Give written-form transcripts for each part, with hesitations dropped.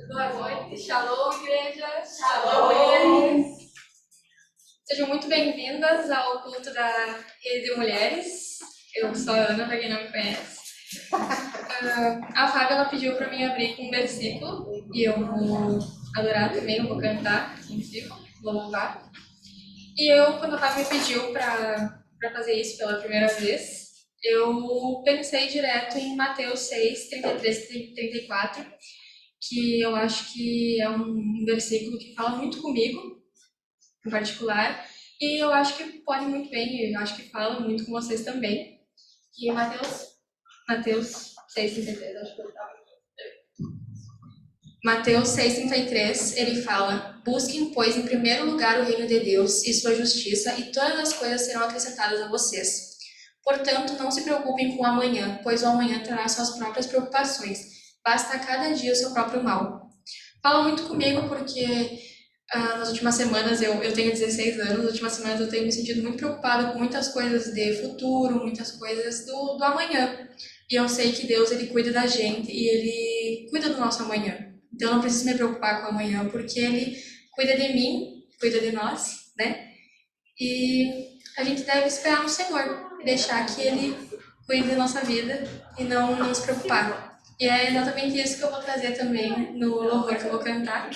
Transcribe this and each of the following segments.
Boa noite, shalom, igreja. Shalom. Sejam muito bem-vindas ao culto da Rede de Mulheres. Eu sou a Ana, para quem não me conhece. A Fábio, ela pediu para mim abrir com um versículo e eu vou adorar também, eu vou cantar contigo, vou louvar. E quando a Fábio me pediu para fazer isso pela primeira vez, eu pensei direto em Mateus 6, 33 e 34, que eu acho que é um versículo que fala muito comigo, em particular, e eu acho que pode muito bem, eu acho que fala muito com vocês também, que Mateus 6,33, acho que eu estava. Mateus 6,33, ele fala: busquem, pois, em primeiro lugar o reino de Deus e sua justiça, e todas as coisas serão acrescentadas a vocês. Portanto, não se preocupem com o amanhã, pois o amanhã trará suas próprias preocupações. Basta a cada dia o seu próprio mal. Fala muito comigo porque nas últimas semanas, eu tenho 16 anos, nas últimas semanas eu tenho me sentido muito preocupada com muitas coisas de futuro, muitas coisas do amanhã. E eu sei que Deus, ele cuida da gente e ele cuida do nosso amanhã. Então eu não preciso me preocupar com o amanhã, porque ele cuida de mim, cuida de nós, né? E a gente deve esperar no Senhor e deixar que ele cuide da nossa vida e não se preocupar. E é exatamente isso que eu vou trazer também no louvor que eu vou cantar,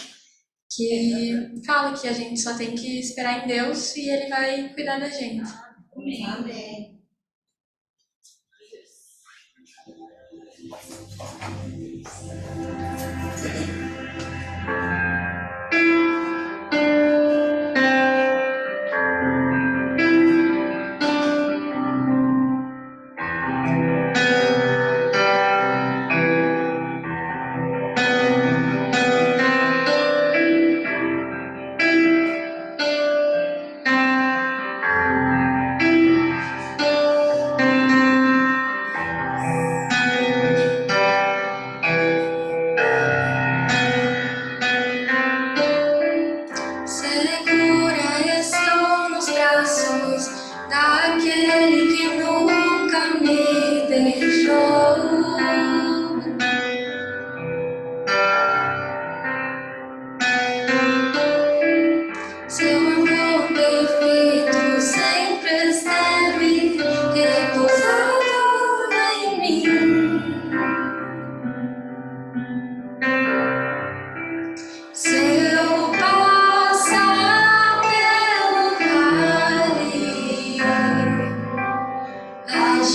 que fala que a gente só tem que esperar em Deus e ele vai cuidar da gente. Amém.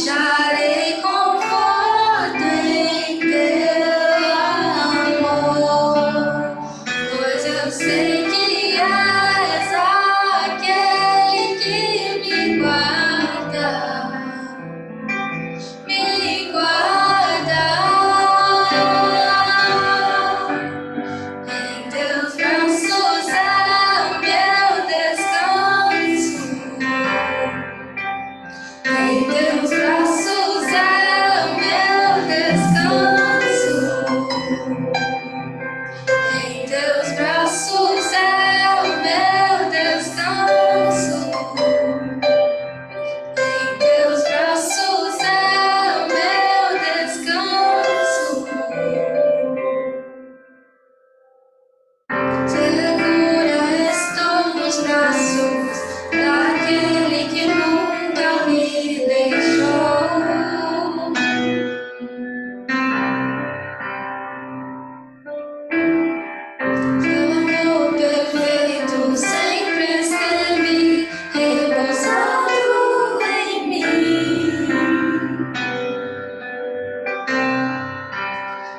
Acharei conforto em teu amor, pois eu sei que és aquele que me guarda, me guarda. Em teus braços é o meu descanso. Em teus braços é o meu descanso. Em teus braços é o meu descanso. Em teus braços é o meu descanso. Segura estou nos braços daquele que nunca me deixou. Teu amor perfeito sempre esteve repousado em mim.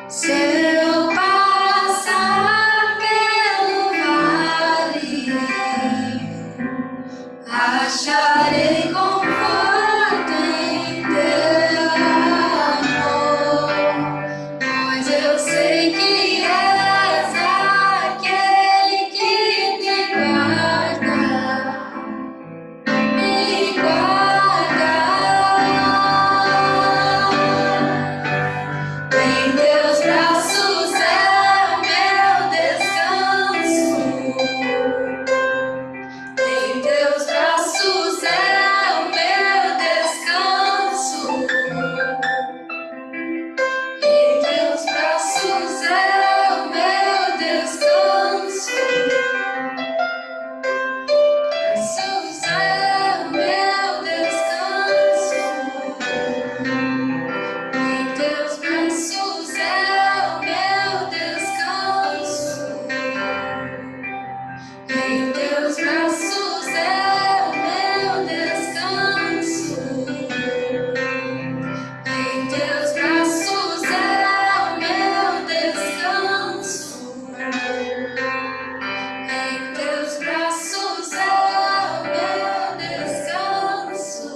Se eu passar pelo vale, acharei conforto em teu amor, pois eu sei que és aquele que me guarda, me guarda. Em teus braços é o meu descanso. Em teus braços é o meu descanso. Em teus braços é o meu descanso. Braços é o meu descanso. Em teus braços é o meu descanso. Em teus braços é o meu descanso. Em teus braços é o meu descanso. Em teus braços é o meu descanso.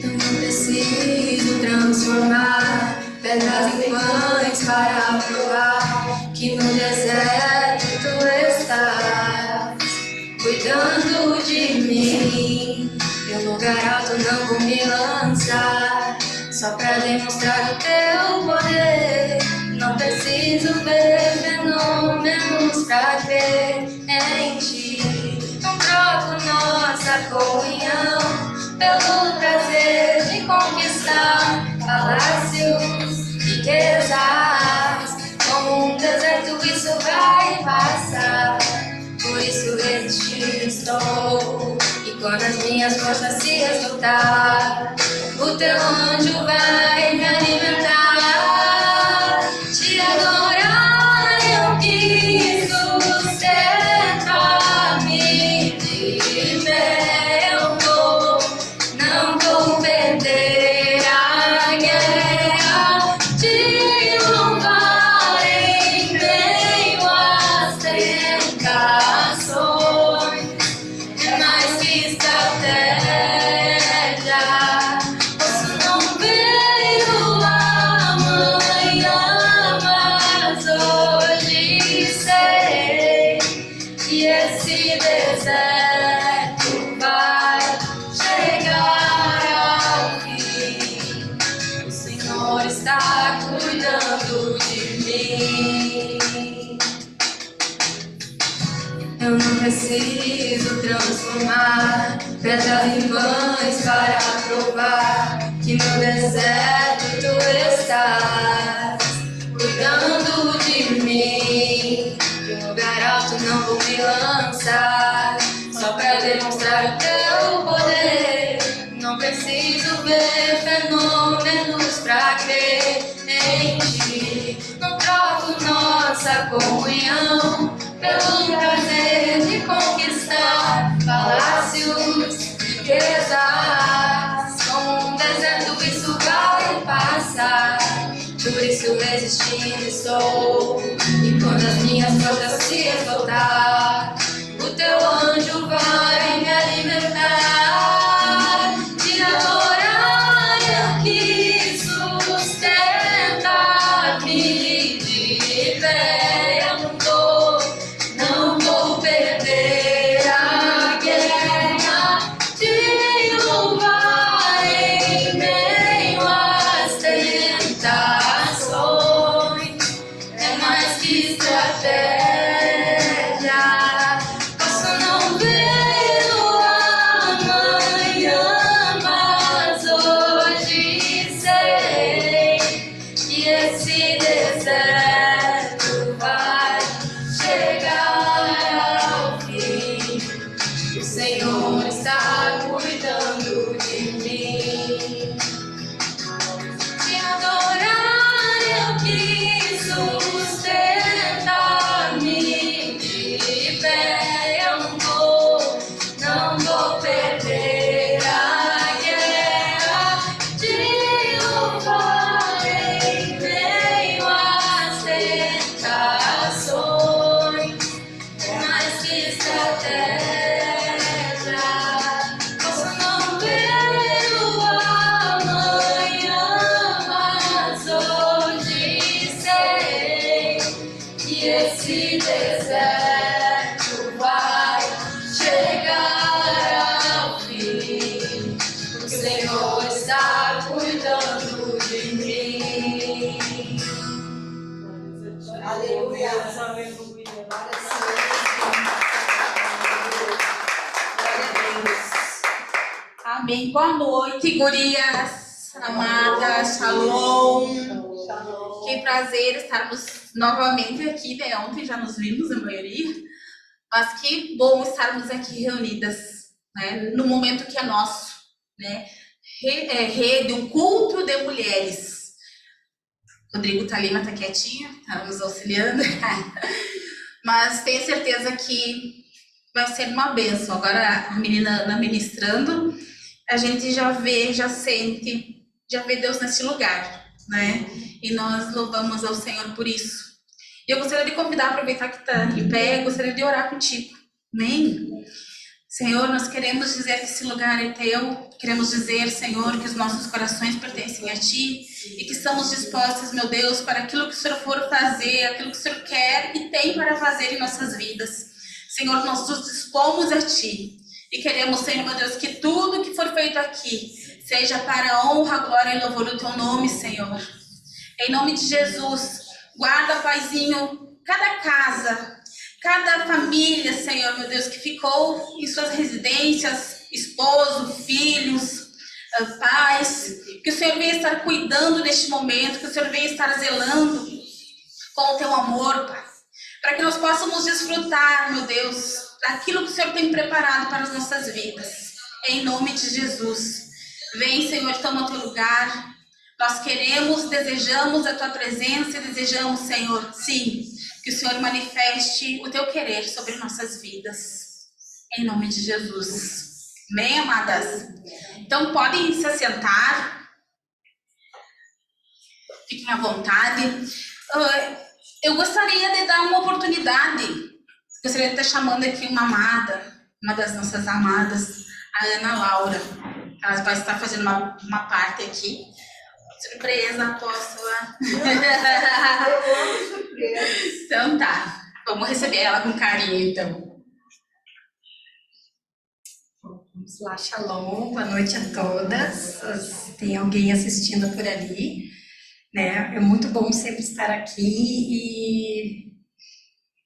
Eu não preciso transformar pedras em pães para provar que no deserto tu estás cuidando de mim. Meu lugar alto não vou me lançar, só pra demonstrar o teu poder. Não preciso ver fenômenos pra crer em ti. Não troco nossa comunhão pelo prazer de conquistar palácios, riquezas. Como um deserto isso vai passar, por isso resistindo estou. E quando as minhas forças se esgotar, o teu anjo vai me alimentar. Te adorar eu quis sustentar-me de meu povo. Não vou perder a guerra, te louvar em meio às tentações. É mais que estratégia, posso não ver o amanhã, mas hoje sei que esse deserto pedras e pães para provar que no deserto tu estás cuidando de mim. De um lugar alto não vou me lançar, só pra demonstrar o teu poder. Não preciso ver fenômenos pra crer em ti. Não troco nossa comunhão pelo prazer de conquistar palácios, riquezas. Com um deserto isso vai passar, por isso resistindo estou. E quando as minhas forças se esgotar, o teu anjo vai me alimentar. De adorar eu quis sustentar-me de pé. Eu não vou perder a guerra de louvar em meio às tentações. É mais que estratégia. Posso não ver o amanhã, mas hoje sei que esse deserto vai chegar ao fim. O Senhor está cuidando de mim. Te adorar eu quis sustentar-me de pé. Eu não vou perder a guerra de louvar em meio às tentações. Mais que estratégia, posso não ver o amanhã, mas hoje sei que esse deserto vai chegar ao fim. O Senhor está cuidando de mim. Aleluia. Aleluia. Amém. Boa noite, gurias, amadas, shalom. Que prazer estarmos novamente aqui, né? Ontem já nos vimos, a maioria. Mas que bom estarmos aqui reunidas, né? No momento que é nosso, né? Rede, um culto de mulheres. Rodrigo Talima tá quietinho, tá nos auxiliando. Mas tenho certeza que vai ser uma bênção. Agora a menina Ana ministrando, a gente já vê, já sente, já vê Deus nesse lugar, né? E nós louvamos ao Senhor por isso. E eu gostaria de convidar, aproveitar que está em pé, gostaria de orar contigo. Amém? Senhor, nós queremos dizer que esse lugar é teu. Queremos dizer, Senhor, que os nossos corações pertencem a Ti e que estamos dispostos, meu Deus, para aquilo que o Senhor for fazer, aquilo que o Senhor quer e tem para fazer em nossas vidas. Senhor, nós nos dispomos a Ti e queremos, Senhor, meu Deus, que tudo que for feito aqui seja para a honra, glória e louvor do Teu nome, Senhor. Em nome de Jesus, guarda, Paizinho, cada casa, cada família, Senhor, meu Deus, que ficou em suas residências, esposo, filhos, pais, que o Senhor venha estar cuidando neste momento, que o Senhor venha estar zelando com o Teu amor, Pai, para que nós possamos desfrutar, meu Deus, daquilo que o Senhor tem preparado para as nossas vidas, em nome de Jesus. Vem, Senhor, toma o Teu lugar. Nós queremos, desejamos a Tua presença e desejamos, Senhor, sim, que o Senhor manifeste o Teu querer sobre nossas vidas. Em nome de Jesus. Amém, amadas? Então, podem se assentar. Fiquem à vontade. Eu gostaria de dar uma oportunidade. Gostaria de estar chamando aqui uma amada, uma das nossas amadas, a Ana Laura. Ela vai estar fazendo uma parte aqui. Surpresa, apóstola. Eu amo surpresas. Então tá, vamos receber ela com carinho, então. Vamos lá, shalom, boa noite a todas. Tem alguém assistindo por ali, né? É muito bom sempre estar aqui e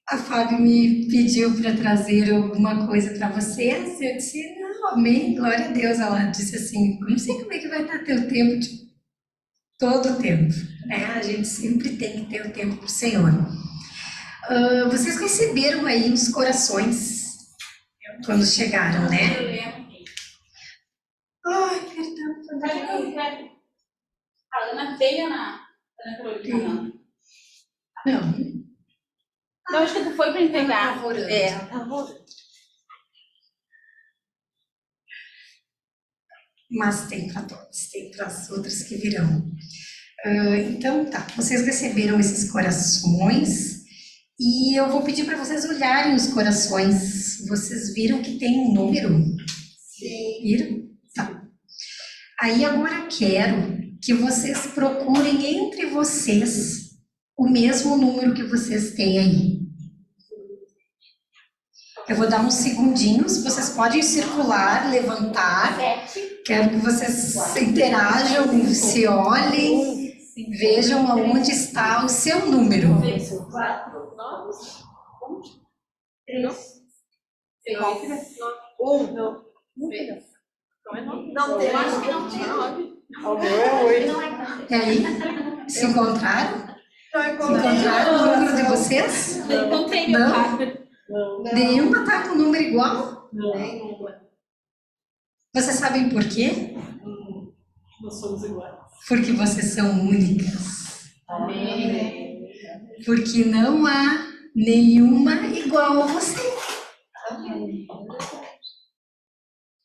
a Fábio me pediu para trazer alguma coisa para vocês. Eu disse, não, Não, amém, glória a Deus. Ela disse assim, não sei como é que vai estar teu tempo, tipo, todo o tempo, né? A gente sempre tem que ter o tempo para o Senhor. Vocês receberam aí os corações quando chegaram, né? Ai, perdão. A Ana veio na Ana Carolina. Não. Não, acho que tu foi para entregar. Ela tá orando. Ela tá orando. Mas tem para todos, tem para as outras que virão. Então, tá, vocês receberam esses corações e eu vou pedir para vocês olharem os corações. Vocês viram que tem um número? Sim. Viram? Tá. Aí agora quero que vocês procurem entre vocês o mesmo número que vocês têm aí. Eu vou dar uns segundinhos, vocês podem circular, levantar. Quero que vocês interajam, se olhem, vejam aonde está o seu número. 4, 9, 3, 6, 1. Não tem. Acho que não tinha 9. O meu é 8. E aí? Se encontraram? Encontraram o número de vocês? Eu encontrei meu pai. Nenhuma está com o número igual? Nenhuma. Vocês sabem por quê? Nós somos iguais. Porque vocês são únicas. Amém. Porque não há nenhuma igual a você.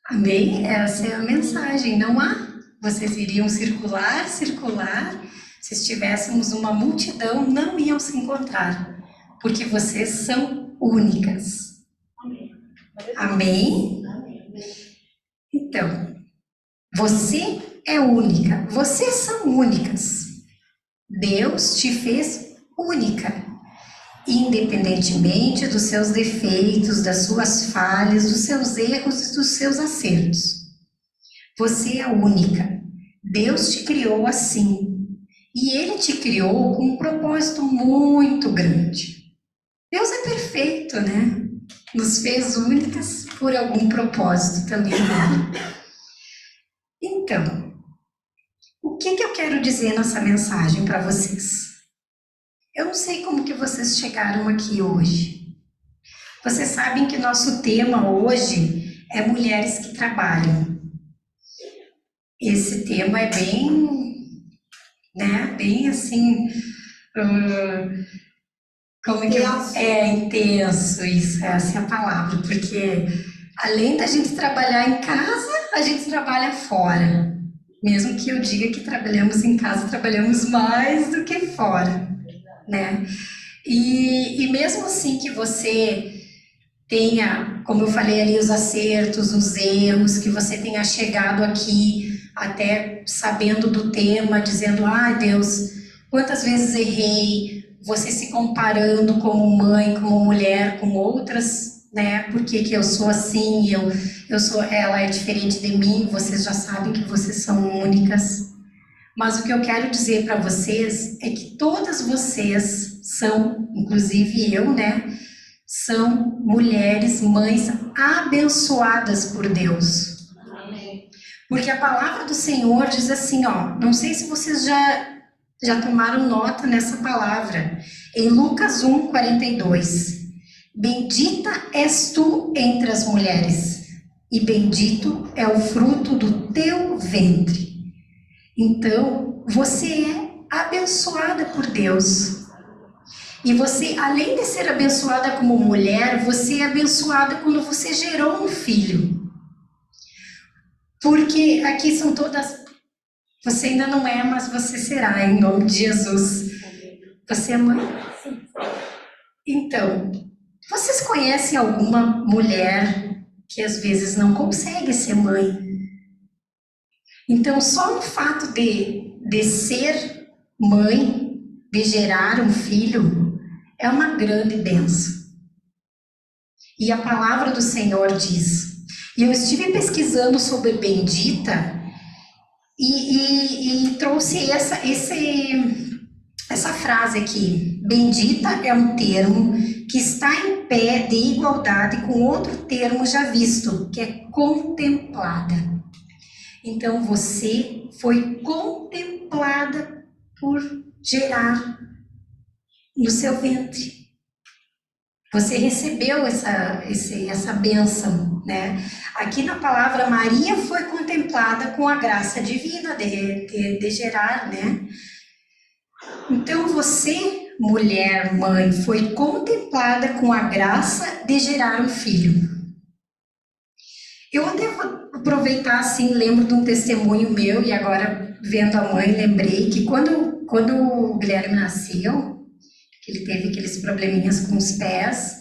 Amém? Essa é a mensagem. Não há. Vocês iriam circular. Se estivéssemos uma multidão, não iam se encontrar. Porque vocês são únicas. Amém? Então, você é única. Vocês são únicas. Deus te fez única. Independentemente dos seus defeitos, das suas falhas, dos seus erros e dos seus acertos. Você é única. Deus te criou assim. E Ele te criou com um propósito muito grande. Deus é perfeito, né? Nos fez únicas por algum propósito também. Então, o que eu quero dizer nessa mensagem para vocês? Eu não sei como que vocês chegaram aqui hoje. Vocês sabem que nosso tema hoje é mulheres que trabalham. Esse tema é bem, né, bem assim, como é que é intenso, isso, essa é a palavra, porque além da gente trabalhar em casa, a gente trabalha fora. Mesmo que eu diga que trabalhamos em casa, trabalhamos mais do que fora, né? E mesmo assim que você tenha, como eu falei ali, os acertos, os erros, que você tenha chegado aqui até sabendo do tema, dizendo, ai Deus, quantas vezes errei, você se comparando como mãe, como mulher, com outras, né? Por que eu sou assim, ela é diferente de mim, vocês já sabem que vocês são únicas. Mas o que eu quero dizer para vocês é que todas vocês são, inclusive eu, né? São mulheres, mães abençoadas por Deus. Porque a palavra do Senhor diz assim, ó, não sei se vocês já tomaram nota nessa palavra, em Lucas 1:42. Bendita és tu entre as mulheres, e bendito é o fruto do teu ventre. Então, você é abençoada por Deus. E você, além de ser abençoada como mulher, você é abençoada quando você gerou um filho. Porque aqui são todas... Você ainda não é, mas você será, em nome de Jesus. Você é mãe? Então, vocês conhecem alguma mulher que às vezes não consegue ser mãe? Então, só o fato de ser mãe, de gerar um filho, é uma grande bênção. E a palavra do Senhor diz... E eu estive pesquisando sobre bendita e trouxe essa frase aqui. Bendita é um termo que está em pé de igualdade com outro termo já visto, que é contemplada. Então você foi contemplada por gerar no seu ventre. Você recebeu essa bênção, né? Aqui na palavra Maria foi contemplada com a graça divina de gerar, né? Então você, mulher, mãe, foi contemplada com a graça de gerar um filho. Eu até vou aproveitar assim, lembro de um testemunho meu e agora vendo a mãe lembrei que quando o Guilherme nasceu, que ele teve aqueles probleminhas com os pés,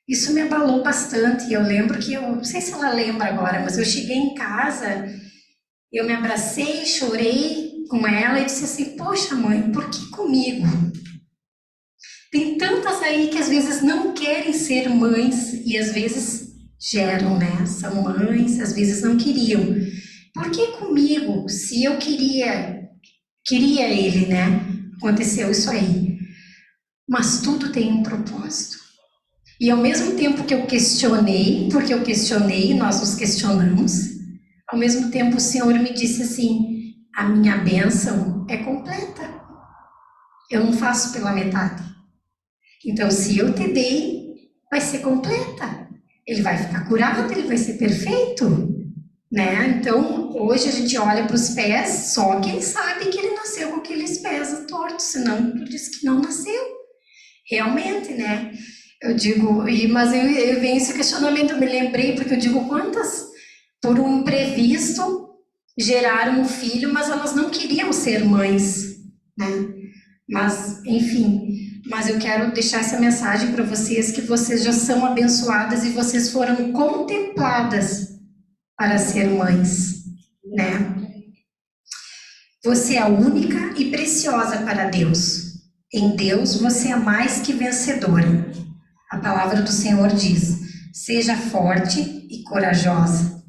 isso me abalou bastante. Eu lembro que, eu não sei se ela lembra agora, mas eu cheguei em casa, eu me abracei, chorei com ela e disse assim, poxa mãe, por que comigo? Tem tantas aí que às vezes não querem ser mães e às vezes geram, né? São mães, às vezes não queriam. Por que comigo? Se eu queria ele, né? Aconteceu isso aí. Mas tudo tem um propósito. E ao mesmo tempo que eu questionei, porque eu questionei, nós nos questionamos, ao mesmo tempo o Senhor me disse assim, a minha bênção é completa. Eu não faço pela metade. Então, se eu te dei, vai ser completa. Ele vai ficar curado, ele vai ser perfeito, né? Então, hoje a gente olha para os pés, só quem sabe que ele nasceu com aqueles pés tortos, senão tu diz que não nasceu. Realmente, né? Eu digo, mas eu venho esse questionamento, eu me lembrei, porque eu digo, quantas, por um imprevisto, geraram um filho, mas elas não queriam ser mães, né? Mas, enfim, mas eu quero deixar essa mensagem para vocês, que vocês já são abençoadas e vocês foram contempladas para ser mães, né? Você é única e preciosa para Deus. Em Deus você é mais que vencedora. A palavra do Senhor diz, seja forte e corajosa.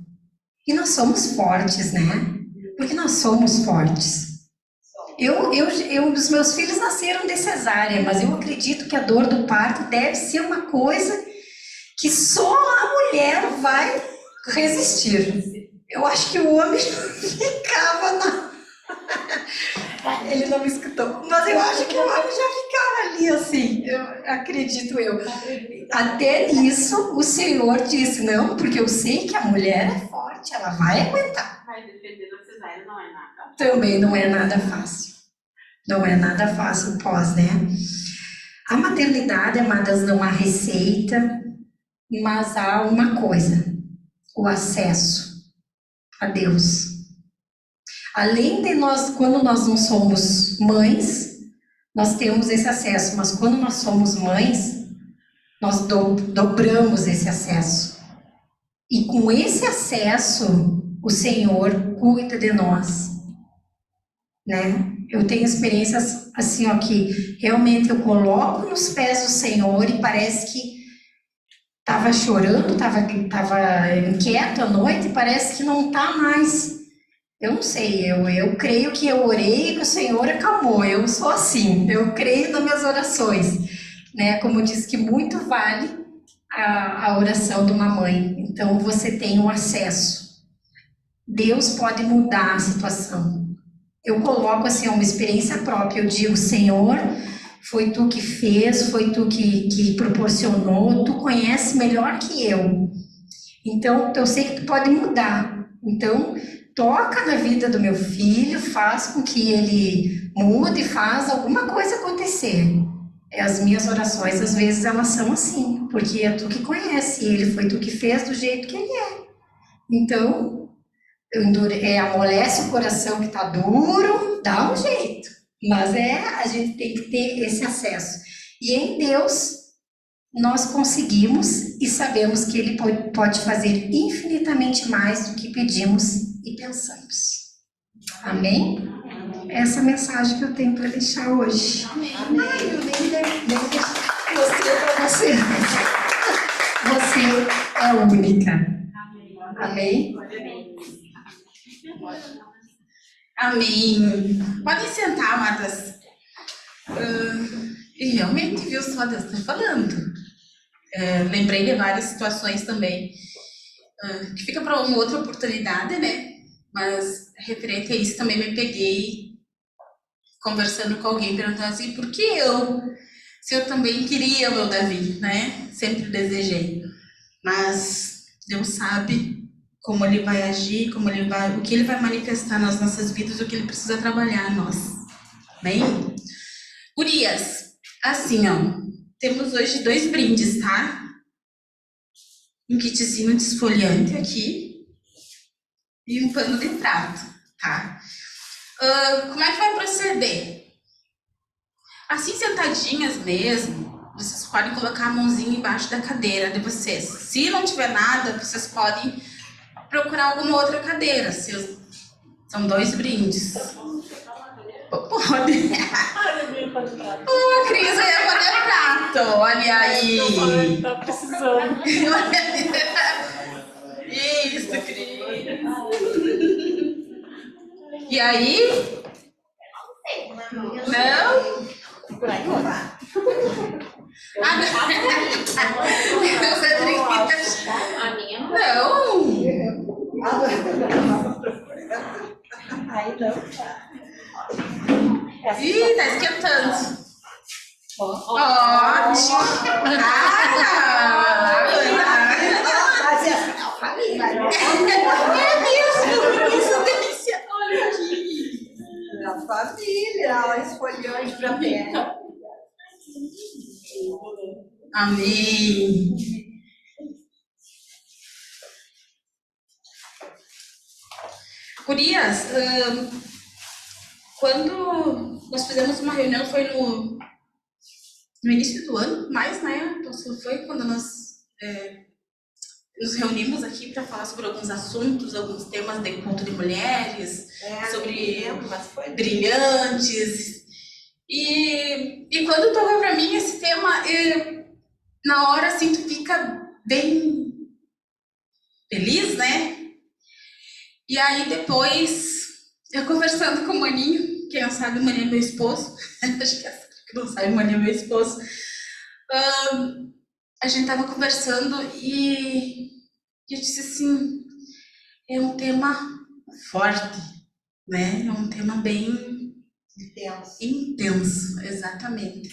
E nós somos fortes, né? Porque nós somos fortes. Os meus filhos nasceram de cesárea, mas eu acredito que a dor do parto deve ser uma coisa que só a mulher vai resistir. Eu acho que o homem ficava na... Ele não me escutou, mas eu acho que o homem já ficava ali assim, acredito eu. Até nisso o Senhor disse, não, porque eu sei que a mulher é forte, ela vai aguentar. Mas depender da cesárea não é nada. Também não é nada fácil. Não é nada fácil pós, né? A maternidade, amadas, não há receita, mas há uma coisa, o acesso a Deus. Além de nós, quando nós não somos mães, nós temos esse acesso, mas quando nós somos mães, nós dobramos esse acesso. E com esse acesso, o Senhor cuida de nós, né? Eu tenho experiências assim, ó, que realmente eu coloco nos pés do Senhor e parece que estava chorando, estava inquieto à noite, parece que não está mais. Eu não sei, eu creio que eu orei e que o Senhor acalmou. Eu sou assim, eu creio nas minhas orações, né? Como diz que muito vale a oração de uma mãe. Então você tem um acesso. Deus pode mudar a situação. Eu coloco assim uma experiência própria. Eu digo, Senhor, foi tu que fez, foi tu que proporcionou, tu conhece melhor que eu. Então eu sei que tu pode mudar. Então toca na vida do meu filho, faz com que ele mude, faz alguma coisa acontecer. As minhas orações, às vezes, elas são assim, porque é tu que conhece ele, foi tu que fez do jeito que ele é. Então, amolece o coração que tá duro, dá um jeito. Mas a gente tem que ter esse acesso. E em Deus, nós conseguimos e sabemos que ele pode fazer infinitamente mais do que pedimos e pensamos. Amém? Essa é a mensagem que eu tenho para deixar hoje. Ai, eu nem deixar você para você. Você é única. Amém? Amém. Podem sentar, amadas. E realmente, viu, só Deus está falando. lembrei de várias situações também, que fica para uma outra oportunidade, né? Mas referente a isso também me peguei conversando com alguém, perguntando assim, por que eu? Se eu também queria o meu Davi, né? Sempre desejei. Mas Deus sabe como ele vai agir, o que ele vai manifestar nas nossas vidas, o que ele precisa trabalhar em nós. Bem? Gurias, assim, ó, temos hoje 2 brindes, tá? Um kitzinho desfoliante aqui e um pano de prato, tá? Como é que vai proceder? Assim, sentadinhas mesmo, vocês podem colocar a mãozinha embaixo da cadeira de vocês. Se não tiver nada, vocês podem procurar alguma outra cadeira. São 2 brindes. Pode. A Cris ia fazer prato. Olha aí. Tá precisando. Isso, Cris. E aí? Não? A minha não. Não. Aí não. Ih, tá esquentando. Ótimo. Mas essa família. É mesmo. Isso, delícia. Olha aqui. A família, olha os folhões pra perna. Amém. Gurias, quando nós fizemos uma reunião, foi no início do ano, mais, né? Então, foi quando nós nos reunimos aqui para falar sobre alguns assuntos, alguns temas de culto de mulheres, sobre Mas foi brilhantes. E quando toca para mim esse tema, na hora assim tu fica bem feliz, né? E aí depois, eu conversando com o Maninho, quem não sabe, o Maninho é meu esposo, acho que essa que não sabe, o Maninho é meu esposo, a gente tava conversando e eu disse assim, é um tema forte, né? É um tema bem intenso, exatamente.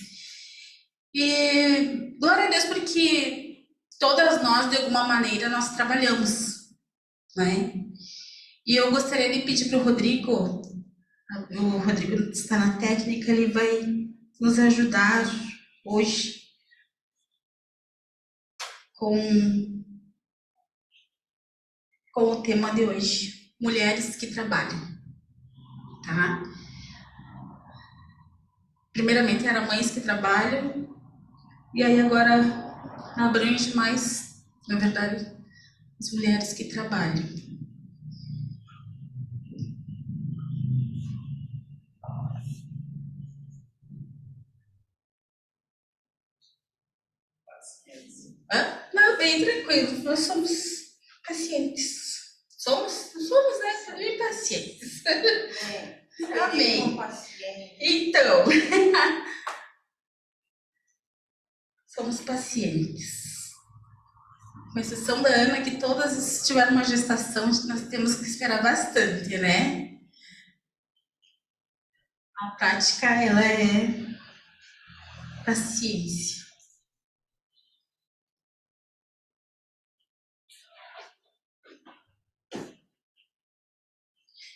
E glória a Deus porque todas nós, de alguma maneira, nós trabalhamos, né? E eu gostaria de pedir para o Rodrigo está na técnica, ele vai nos ajudar hoje com o tema de hoje, mulheres que trabalham, tá? Primeiramente eram mães que trabalham, e aí agora abrange mais, na verdade, as mulheres que trabalham. Não, bem tranquilo, nós somos pacientes. Somos, né? Bem pacientes. Amém. Então, somos pacientes. Com exceção da Ana, que todas tiveram uma gestação, nós temos que esperar bastante, né? A prática, ela é paciência.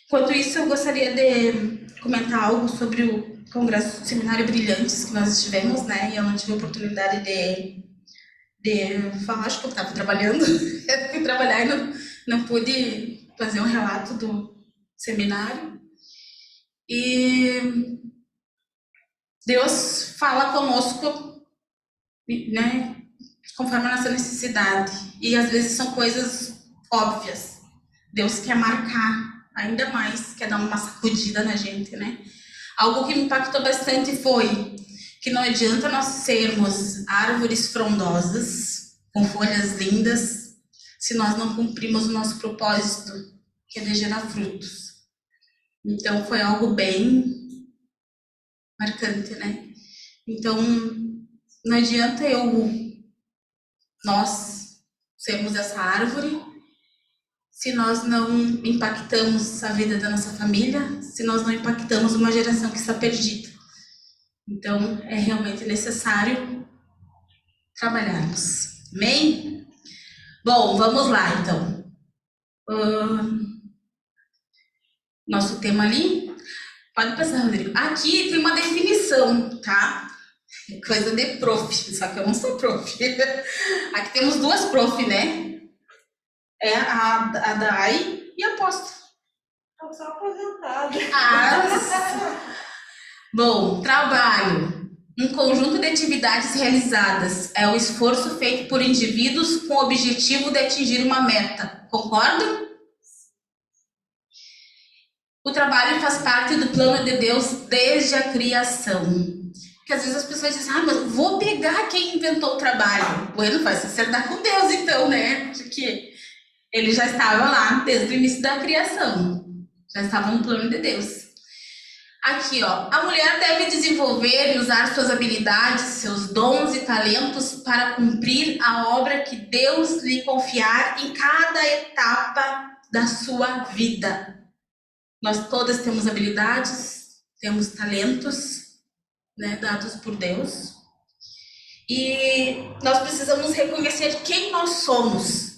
Enquanto isso, eu gostaria de comentar algo sobre o Congresso do Seminário Brilhantes que nós estivemos, né? E eu não tive a oportunidade de falar, acho que eu estava trabalhando, eu fui trabalhar e não pude fazer um relato do seminário. E Deus fala conosco, né? Conforme a nossa necessidade. E às vezes são coisas óbvias. Deus quer marcar ainda mais, quer dar uma sacudida na gente, né? Algo que me impactou bastante foi que não adianta nós sermos árvores frondosas, com folhas lindas, se nós não cumprimos o nosso propósito, que é de gerar frutos. Então, foi algo bem marcante, né? Então, não adianta eu nós sermos essa árvore se nós não impactamos a vida da nossa família, se nós não impactamos uma geração que está perdida. Então, é realmente necessário trabalharmos. Amém? Bom, vamos lá, então. Nosso tema ali. Pode passar, Rodrigo. Aqui tem uma definição, tá? Coisa de prof, só que eu não sou prof. Aqui temos duas prof, né? É a Dai e a Apóstolo. Eu sou aposentada. Bom, trabalho. Um conjunto de atividades realizadas é o esforço feito por indivíduos com o objetivo de atingir uma meta. Concordam? O trabalho faz parte do plano de Deus desde a criação. Porque às vezes as pessoas dizem, mas vou pegar quem inventou o trabalho. Bueno, vai se acertar com Deus então, né? Porque ele já estava lá desde o início da criação. Já estava no plano de Deus. Aqui, ó. A mulher deve desenvolver e usar suas habilidades, seus dons e talentos para cumprir a obra que Deus lhe confiar em cada etapa da sua vida. Nós todas temos habilidades, temos talentos, né, dados por Deus. E nós precisamos reconhecer quem nós somos.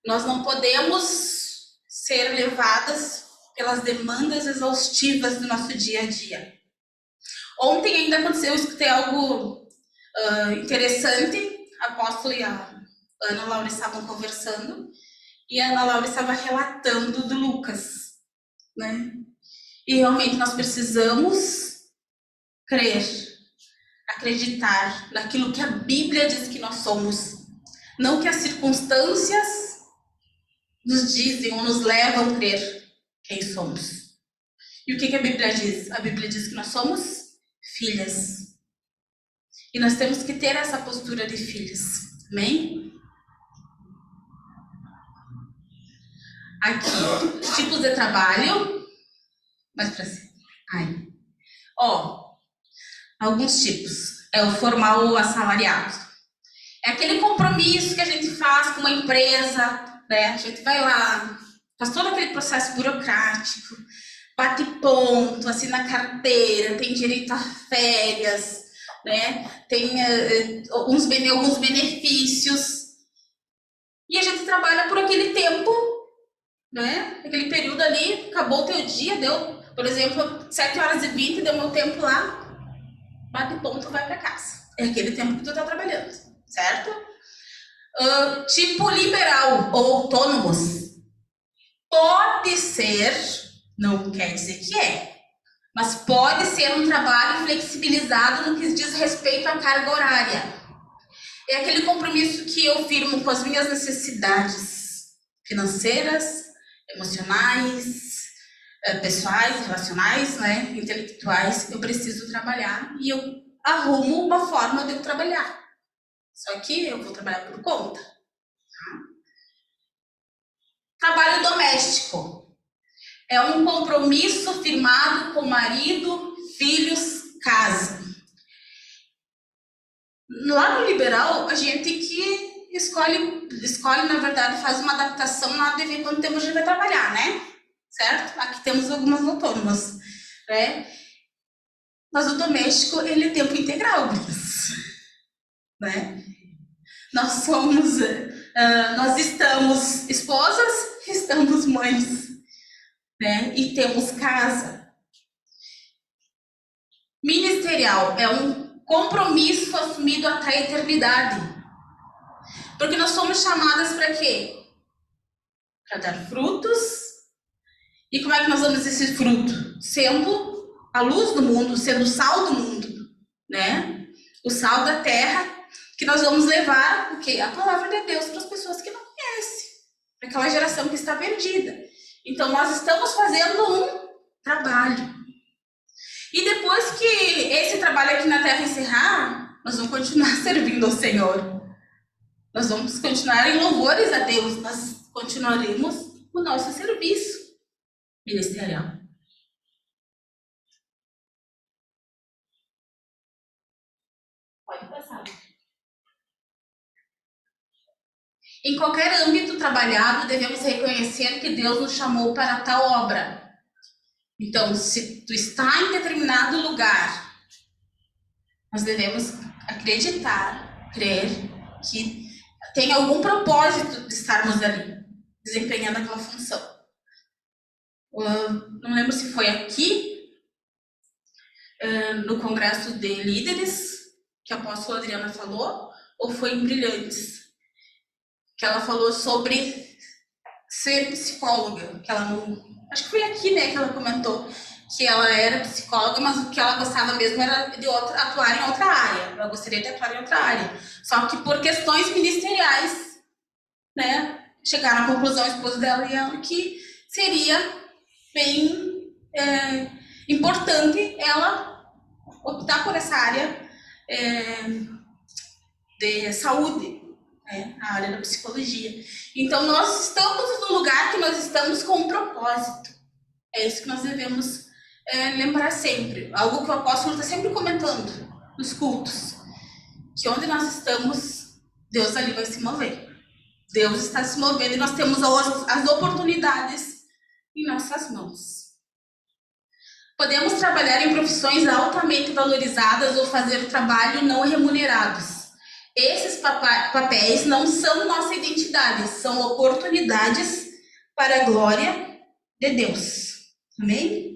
Nós não podemos ser levadas pelas demandas exaustivas do nosso dia a dia. Ontem ainda aconteceu, eu escutei algo interessante. A Apóstolo e a Ana Laura estavam conversando. E a Ana Laura estava relatando do Lucas, né? E realmente nós precisamos crer, acreditar naquilo que a Bíblia diz que nós somos. Não que as circunstâncias nos dizem ou nos levam a crer quem somos. E o que a Bíblia diz? A Bíblia diz que nós somos filhas. E nós temos que ter essa postura de filhas. Amém? Aqui, os tipos de trabalho. Mais pra cima. Aí. Ó, alguns tipos. É o formal ou assalariado. É aquele compromisso que a gente faz com uma empresa, né? A gente vai lá, faz todo aquele processo burocrático, bate ponto, assina carteira, tem direito a férias, né? Tem alguns benefícios. E a gente trabalha por aquele tempo, né? Aquele período ali, acabou o teu dia, deu, por exemplo, 7h20, deu meu tempo lá, bate ponto, vai para casa. É aquele tempo que tu tá trabalhando, certo? Tipo liberal ou autônomos. Pode ser, não quer dizer que é, mas pode ser um trabalho flexibilizado no que diz respeito à carga horária. É aquele compromisso que eu firmo com as minhas necessidades financeiras, emocionais, pessoais, relacionais, né, intelectuais. Eu preciso trabalhar e eu arrumo uma forma de eu trabalhar. Só que eu vou trabalhar por conta. Trabalho doméstico. É um compromisso firmado com marido, filhos, casa. Lá no liberal, a gente que escolhe, na verdade, faz uma adaptação na de ver quanto tempo a gente vai trabalhar, né? Certo? Aqui temos algumas autônomas, né? Mas o doméstico, ele é tempo integral, né? Nós somos, nós estamos esposas, estamos mães, né? E temos casa. Ministerial é um compromisso assumido até a eternidade. Porque nós somos chamadas para quê? Para dar frutos. E como é que nós damos esse fruto? Sendo a luz do mundo, sendo o sal do mundo, né? O sal da terra, que nós vamos levar o quê? A palavra de Deus para as pessoas que não conhecem, para aquela geração que está perdida. Então, nós estamos fazendo um trabalho. E depois que esse trabalho aqui na terra encerrar, nós vamos continuar servindo ao Senhor. Nós vamos continuar em louvores a Deus. Nós continuaremos o nosso serviço ministerial. Pode passar. Em qualquer âmbito trabalhado, devemos reconhecer que Deus nos chamou para tal obra. Então, se tu está em determinado lugar, nós devemos acreditar, crer que tem algum propósito de estarmos ali, desempenhando aquela função. Não lembro se foi aqui, no Congresso de Líderes, que a apóstola Adriana falou, ou foi em Brilhantes, que ela falou sobre ser psicóloga, que ela não... Acho que foi aqui, né, que ela comentou que ela era psicóloga, mas o que ela gostava mesmo era de atuar em outra área. Ela gostaria de atuar em outra área. Só que por questões ministeriais, né, chegaram à conclusão, o esposo dela e ela, que seria bem importante ela optar por essa área de saúde, né, a área da psicologia. Então, nós estamos no lugar que nós estamos com um propósito. É isso que nós devemos lembrar sempre. Algo que o apóstolo está sempre comentando nos cultos. Que onde nós estamos, Deus ali vai se mover. Deus está se movendo e nós temos as oportunidades em nossas mãos. Podemos trabalhar em profissões altamente valorizadas ou fazer trabalho não remunerados. Esses papéis não são nossa identidade, são oportunidades para a glória de Deus. Amém?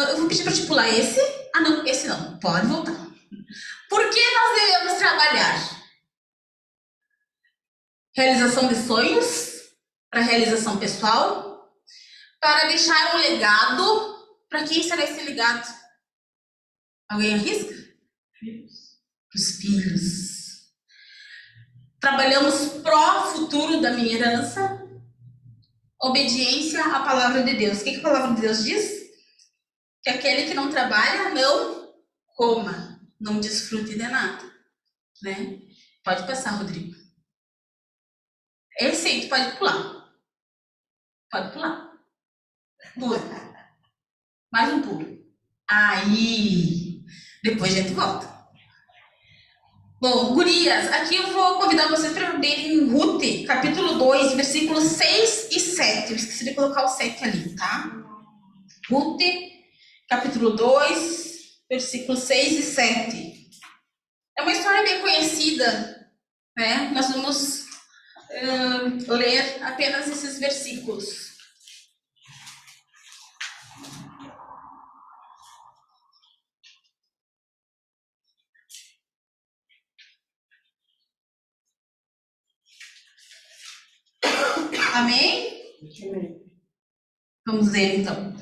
Eu vou pedir para te pular esse. Ah, não, esse não. Pode voltar. Por que nós devemos trabalhar? Realização de sonhos, para realização pessoal, para deixar um legado. Para quem será esse legado? Alguém arrisca? Os filhos. Trabalhamos pró futuro da minha herança. Obediência à palavra de Deus. O que a palavra de Deus diz? Que aquele que não trabalha não coma, não desfrute de nada, né? Pode passar, Rodrigo. Esse aí tu pode pular. Pode pular. Pula. Mais um pulo. Aí. Depois a gente volta. Bom, gurias, aqui eu vou convidar vocês para verem Ruth, capítulo 2, versículos 6 e 7. Eu esqueci de colocar o 7 ali, tá? Ruth, capítulo 2, versículos 6 e 7. É uma história bem conhecida, né? Nós vamos ler apenas esses versículos. Amém? Vamos ler então.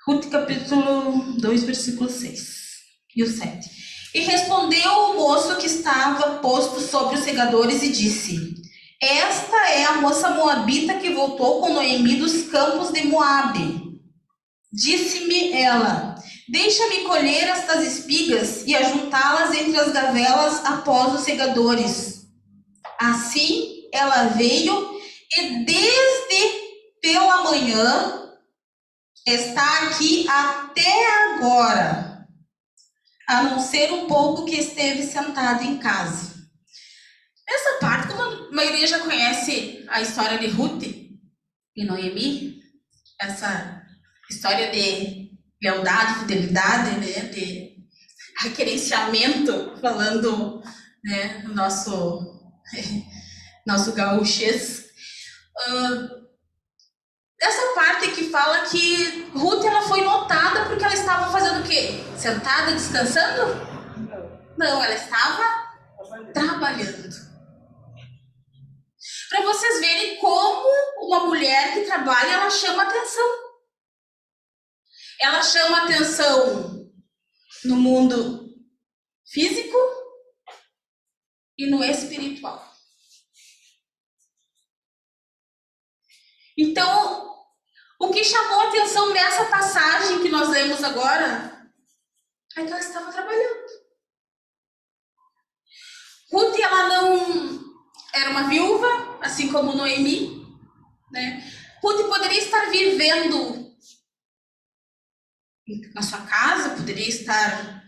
Ruth, capítulo 2, versículo 6 e o 7. E respondeu o moço que estava posto sobre os segadores e disse: Esta é a moça moabita que voltou com Noemi dos campos de Moabe. Disse-me ela: Deixa-me colher estas espigas e ajuntá-las entre as gavelas após os segadores. Assim ela veio e desde pela manhã está aqui até agora, a não ser um pouco que esteve sentada em casa. Nessa parte, como a maioria já conhece a história de Ruth e Noemi, essa história de lealdade, fidelidade, né, de requerenciamento, falando, né, no nosso gaúchês. Essa parte que fala que Ruth ela foi notada porque ela estava fazendo o quê? Sentada, descansando? Não, ela estava trabalhando. Para vocês verem como uma mulher que trabalha, ela chama atenção. Ela chama atenção no mundo físico e no espiritual. Então, o que chamou a atenção nessa passagem que nós lemos agora é que ela estava trabalhando. Ruth, ela não era uma viúva, assim como Noemi, né? Ruth poderia estar vivendo na sua casa, poderia estar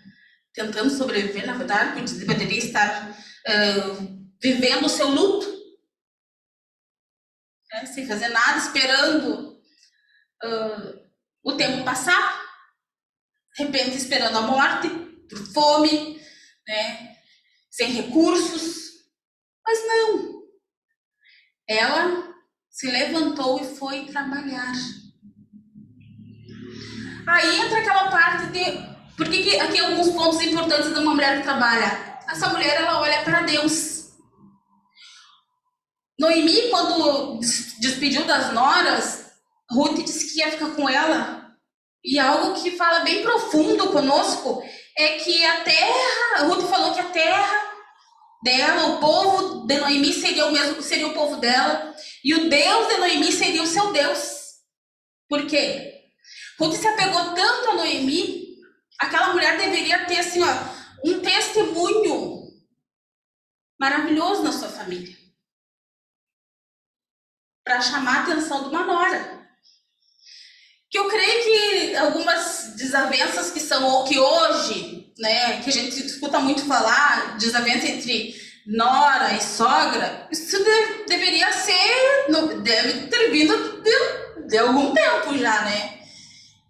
tentando sobreviver, na verdade, poderia estar vivendo o seu luto, né? Sem fazer nada, esperando o tempo passar, de repente esperando a morte, por fome, né? Sem recursos. Mas não. Ela se levantou e foi trabalhar. Aí entra aquela parte de... Por que aqui alguns pontos importantes de uma mulher que trabalha? Essa mulher, ela olha para Deus. Noemi, quando despediu das noras, Ruth disse que ia ficar com ela. E algo que fala bem profundo conosco é que a terra... Ruth falou que a terra dela, o povo de Noemi seria o povo dela. E o Deus de Noemi seria o seu Deus. Por quê? Ruth se apegou tanto a Noemi, aquela mulher deveria ter assim, um testemunho maravilhoso na sua família, para chamar a atenção de uma nora. Que eu creio que algumas desavenças que hoje, né, que a gente escuta muito falar, desavença entre nora e sogra, isso deveria ser, deve ter vindo de algum tempo já, né?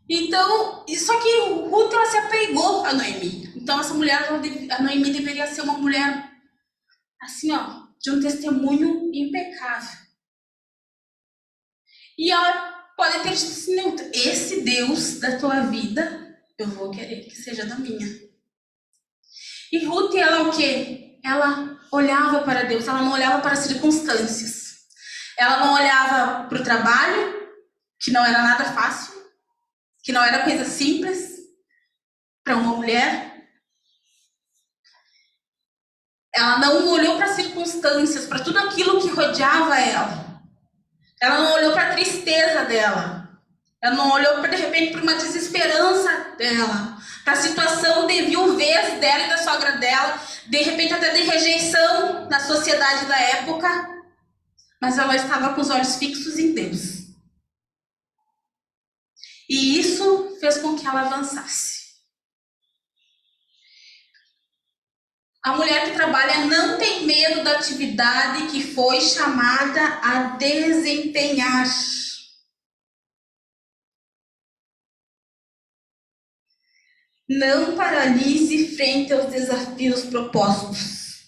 Então, só que Ruth, ela se apegou a Noemi. Então, essa mulher, a Noemi deveria ser uma mulher, assim, de um testemunho impecável. E ela pode ter dito assim, não, esse Deus da tua vida, eu vou querer que seja da minha. E Ruth, ela o quê? Ela olhava para Deus, ela não olhava para as circunstâncias. Ela não olhava para o trabalho, que não era nada fácil, que não era coisa simples para uma mulher. Ela não olhou para as circunstâncias, para tudo aquilo que rodeava ela. Ela não olhou para a tristeza dela. Ela não olhou, de repente, para uma desesperança dela, para a situação de viuvez dela e da sogra dela, de repente até de rejeição na sociedade da época. Mas ela estava com os olhos fixos em Deus. E isso fez com que ela avançasse. A mulher que trabalha não tem medo da atividade que foi chamada a desempenhar. Não paralise frente aos desafios propostos.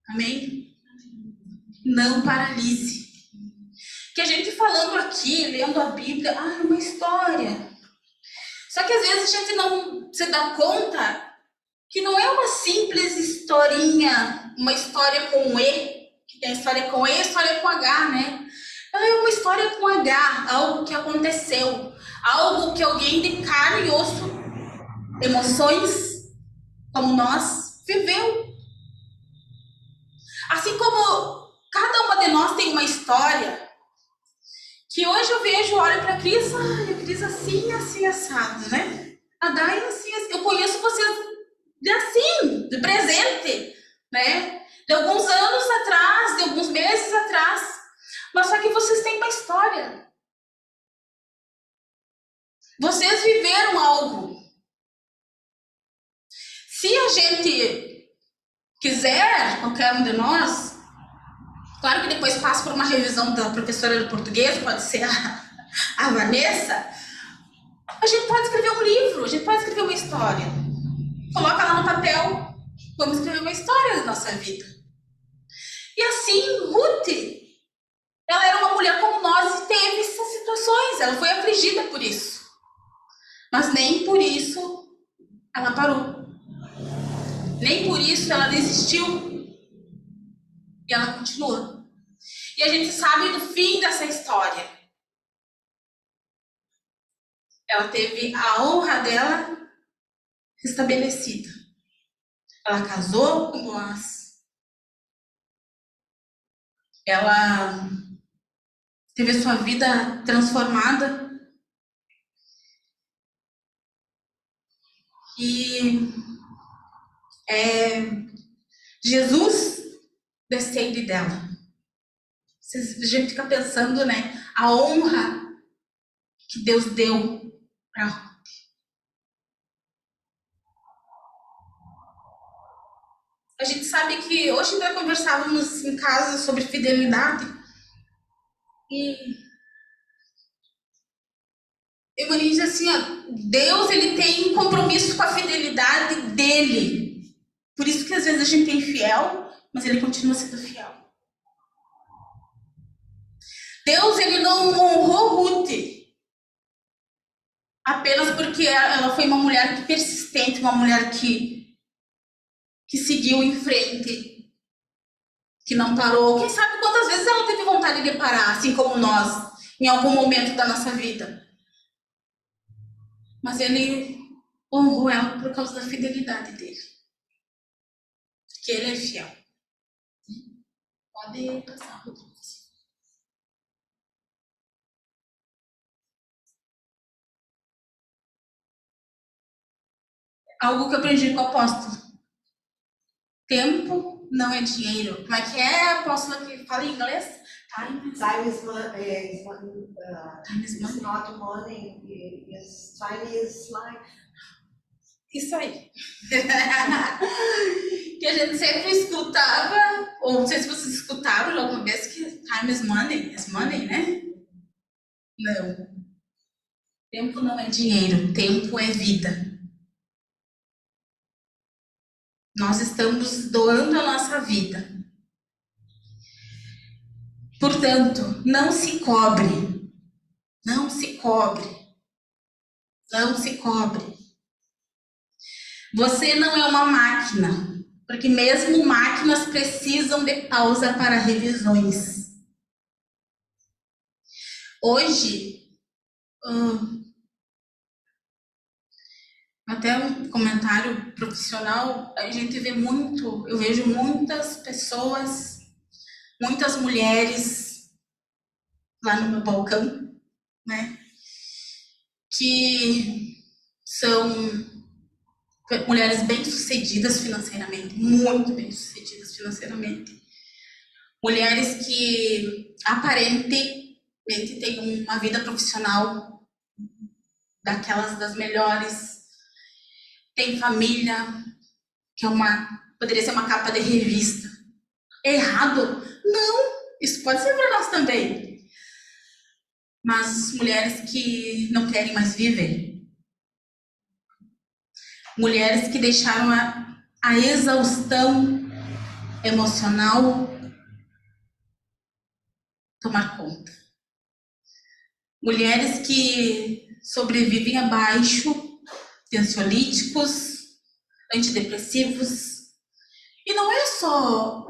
Amém? Não paralise. Que a gente falando aqui, lendo a Bíblia, é uma história. Só que às vezes a gente não se dá conta que não é uma simples historinha, uma história com E, que tem história com E e história com H, né? Ela é uma história com H, algo que aconteceu, algo que alguém de carne e osso, emoções, como nós, viveu. Assim como cada uma de nós tem uma história, que hoje eu vejo, olho para a Cris, a Cris assim, assim, assado, né? A Dai assim, assim, eu conheço vocês de presente, né? De alguns anos atrás, de alguns meses atrás, mas só que vocês têm uma história. Vocês viveram algo. Se a gente quiser, qualquer um de nós, claro que depois passa por uma revisão da professora de português, pode ser a Vanessa, a gente pode escrever um livro, a gente pode escrever uma história. Coloca lá no papel, vamos escrever uma história da nossa vida. E assim, Ruth, ela era uma mulher como nós e teve essas situações, ela foi afligida por isso. Mas nem por isso ela parou. Nem por isso ela desistiu. E ela continua. E a gente sabe do fim dessa história. Ela teve a honra dela restabelecida. Ela casou com Boaz. Ela teve a sua vida transformada. E Jesus descende dela. A gente fica pensando, né? A honra que Deus deu para. A gente sabe que hoje nós conversávamos em casa sobre fidelidade e eu diz assim, ó, Deus ele tem um compromisso com a fidelidade dele. Por isso que às vezes a gente é infiel, mas ele continua sendo fiel. Deus ele não honrou Ruth apenas porque ela foi uma mulher persistente, uma mulher que seguiu em frente, que não parou. Quem sabe quantas vezes ela teve vontade de parar, assim como nós, em algum momento da nossa vida. Mas ele honrou ela por causa da fidelidade dele. Porque ele é fiel. Pode passar, Rodrigo. Algo que eu aprendi com o apóstolo. Tempo não é dinheiro. Como é que é a apóstola que fala em inglês? Time is Time not money. Time is life. Isso aí. Que a gente sempre escutava, ou não sei se vocês escutaram alguma vez, que time is money, né? Não. Tempo não é dinheiro, tempo é vida. Nós estamos doando a nossa vida. Portanto, não se cobre. Não se cobre. Não se cobre. Você não é uma máquina, porque mesmo máquinas precisam de pausa para revisões. Hoje, até um comentário profissional, a gente vê muito, eu vejo muitas pessoas, muitas mulheres lá no meu balcão, né, que são mulheres bem-sucedidas financeiramente, muito bem-sucedidas financeiramente. Mulheres que aparentemente têm uma vida profissional daquelas das melhores, tem família, que poderia ser uma capa de revista. Errado? Não, isso pode ser para nós também. Mas mulheres que não querem mais viver. Mulheres que deixaram a exaustão emocional tomar conta. Mulheres que sobrevivem abaixo de ansiolíticos, antidepressivos. E não é só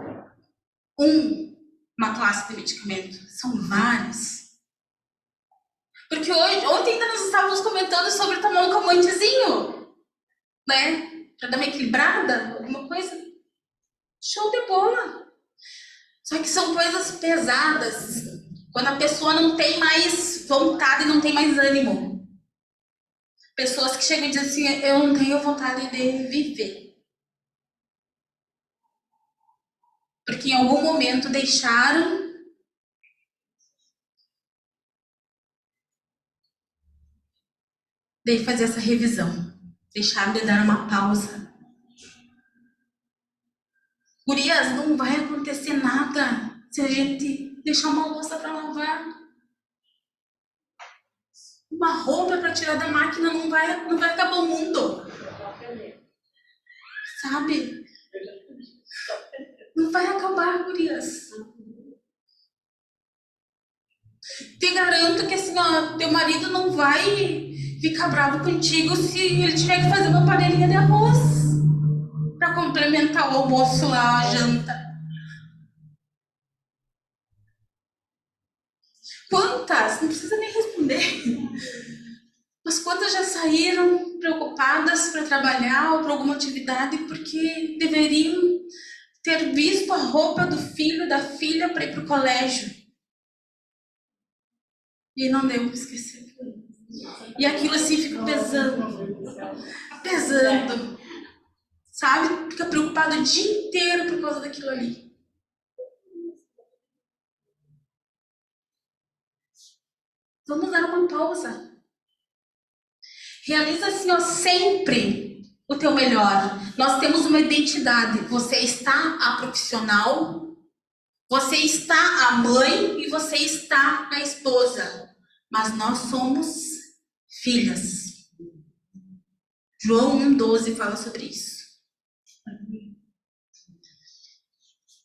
uma classe de medicamento, são vários. Porque ontem ainda nós estávamos comentando sobre tomar um calmantezinho, né? Para dar uma equilibrada, alguma coisa. Show de bola. Só que são coisas pesadas. Quando a pessoa não tem mais vontade, não tem mais ânimo. Pessoas que chegam e dizem assim, eu não tenho vontade de viver. Porque em algum momento deixaram de fazer essa revisão. Deixaram de dar uma pausa. Gurias, não vai acontecer nada se a gente deixar uma louça para lavar. Uma roupa para tirar da máquina não vai acabar o mundo. Sabe? Não vai acabar, gurias. Te garanto que assim, ó, teu marido não vai ficar bravo contigo se ele tiver que fazer uma panelinha de arroz para complementar o almoço lá, a janta. Quantas? Não precisa nem responder. Mas quantas já saíram preocupadas para trabalhar ou para alguma atividade porque deveriam ter visto a roupa do filho, da filha para ir para o colégio. E não deu para esquecer. E aquilo assim fica pesando. Pesando. Sabe? Fica preocupado o dia inteiro por causa daquilo ali. Vamos dar uma pausa. Realiza assim, ó, sempre o teu melhor. Nós temos uma identidade. Você está a profissional, você está a mãe e você está a esposa. Mas nós somos filhas. João 1,12 fala sobre isso.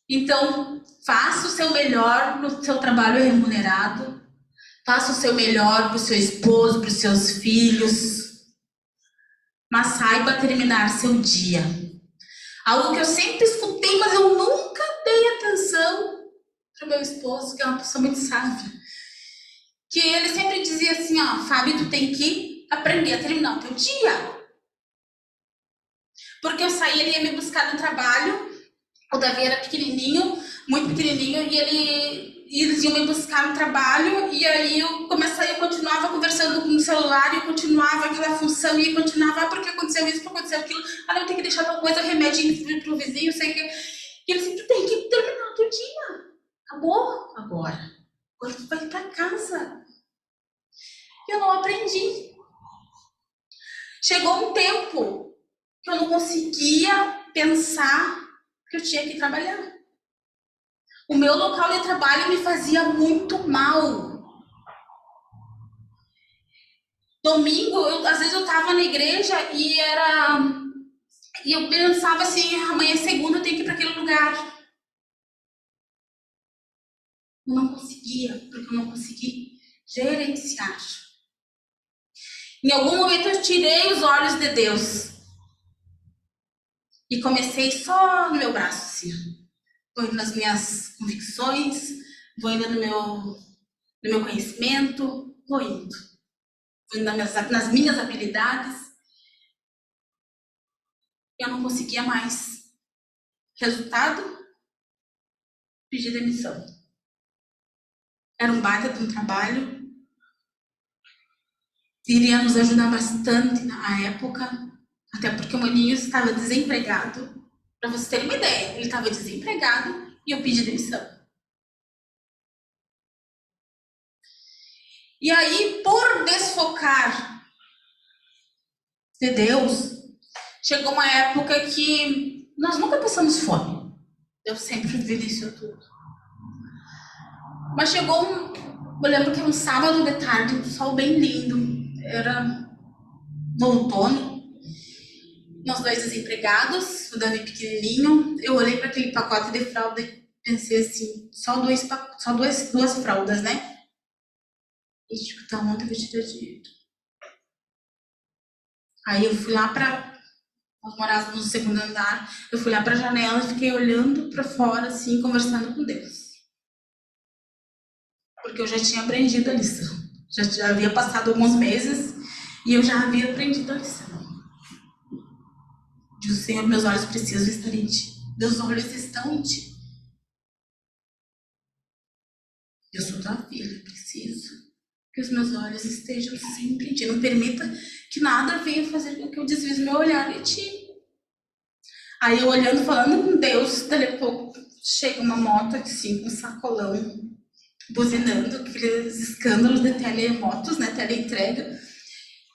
Então, faça o seu melhor no seu trabalho remunerado. Faça o seu melhor para o seu esposo, para os seus filhos. Mas saiba terminar seu dia. Algo que eu sempre escutei, mas eu nunca dei atenção para o meu esposo, que é uma pessoa muito sábia. Que ele sempre dizia assim, ó, Fábio, tu tem que aprender a terminar o teu dia. Porque eu saía, ele ia me buscar no trabalho, o Davi era pequenininho, muito pequenininho, e eles iam me buscar no trabalho, e aí eu continuava conversando com o celular, e eu continuava aquela função, e continuava, porque aconteceu isso, porque aconteceu aquilo, eu tenho que deixar tal coisa, remédio pro vizinho, sei que... E ele sempre tem que terminar o teu dia. Acabou agora. Agora tu vai pra casa. E eu não aprendi. Chegou um tempo que eu não conseguia pensar que eu tinha que trabalhar. O meu local de trabalho me fazia muito mal. Domingo, às vezes eu estava na igreja e eu pensava assim, amanhã é segunda, eu tenho que ir para aquele lugar. Eu não conseguia, porque eu não consegui gerenciar. Em algum momento eu tirei os olhos de Deus e comecei só no meu braço, assim. Vou indo nas minhas convicções, vou indo no meu conhecimento, vou indo nas minhas habilidades. Eu não conseguia mais. Resultado? Pedi demissão. Era um baita de um trabalho. Iria nos ajudar bastante na época, até porque o maninho estava desempregado. Para vocês terem uma ideia, ele estava desempregado e eu pedi demissão. E aí, por desfocar de Deus, chegou uma época que nós nunca passamos fome. Deus sempre providenciou tudo. Mas chegou eu lembro que era um sábado de tarde, um sol bem lindo. Era no outono. Nós dois desempregados, o Davi pequenininho. Eu olhei para aquele pacote de fralda e pensei assim, só duas fraldas, né? E tipo, tá ontem eu vou tirar dinheiro. Aí eu fui lá nós morávamos no segundo andar, eu fui lá pra janela e fiquei olhando pra fora, assim, conversando com Deus. Porque eu já tinha aprendido a lição. Já havia passado alguns meses e eu já havia aprendido a lição. Diz o Senhor, meus olhos precisam estar em ti. Meus olhos estão em ti. Eu sou tua filha, preciso que os meus olhos estejam sempre em ti. Não permita que nada venha fazer com que eu desvie meu olhar de ti. Aí eu olhando, falando com Deus, daí a pouco chega uma moto assim, com um sacolão, buzinando, aqueles escândalos de telemotos, né, teleentrega.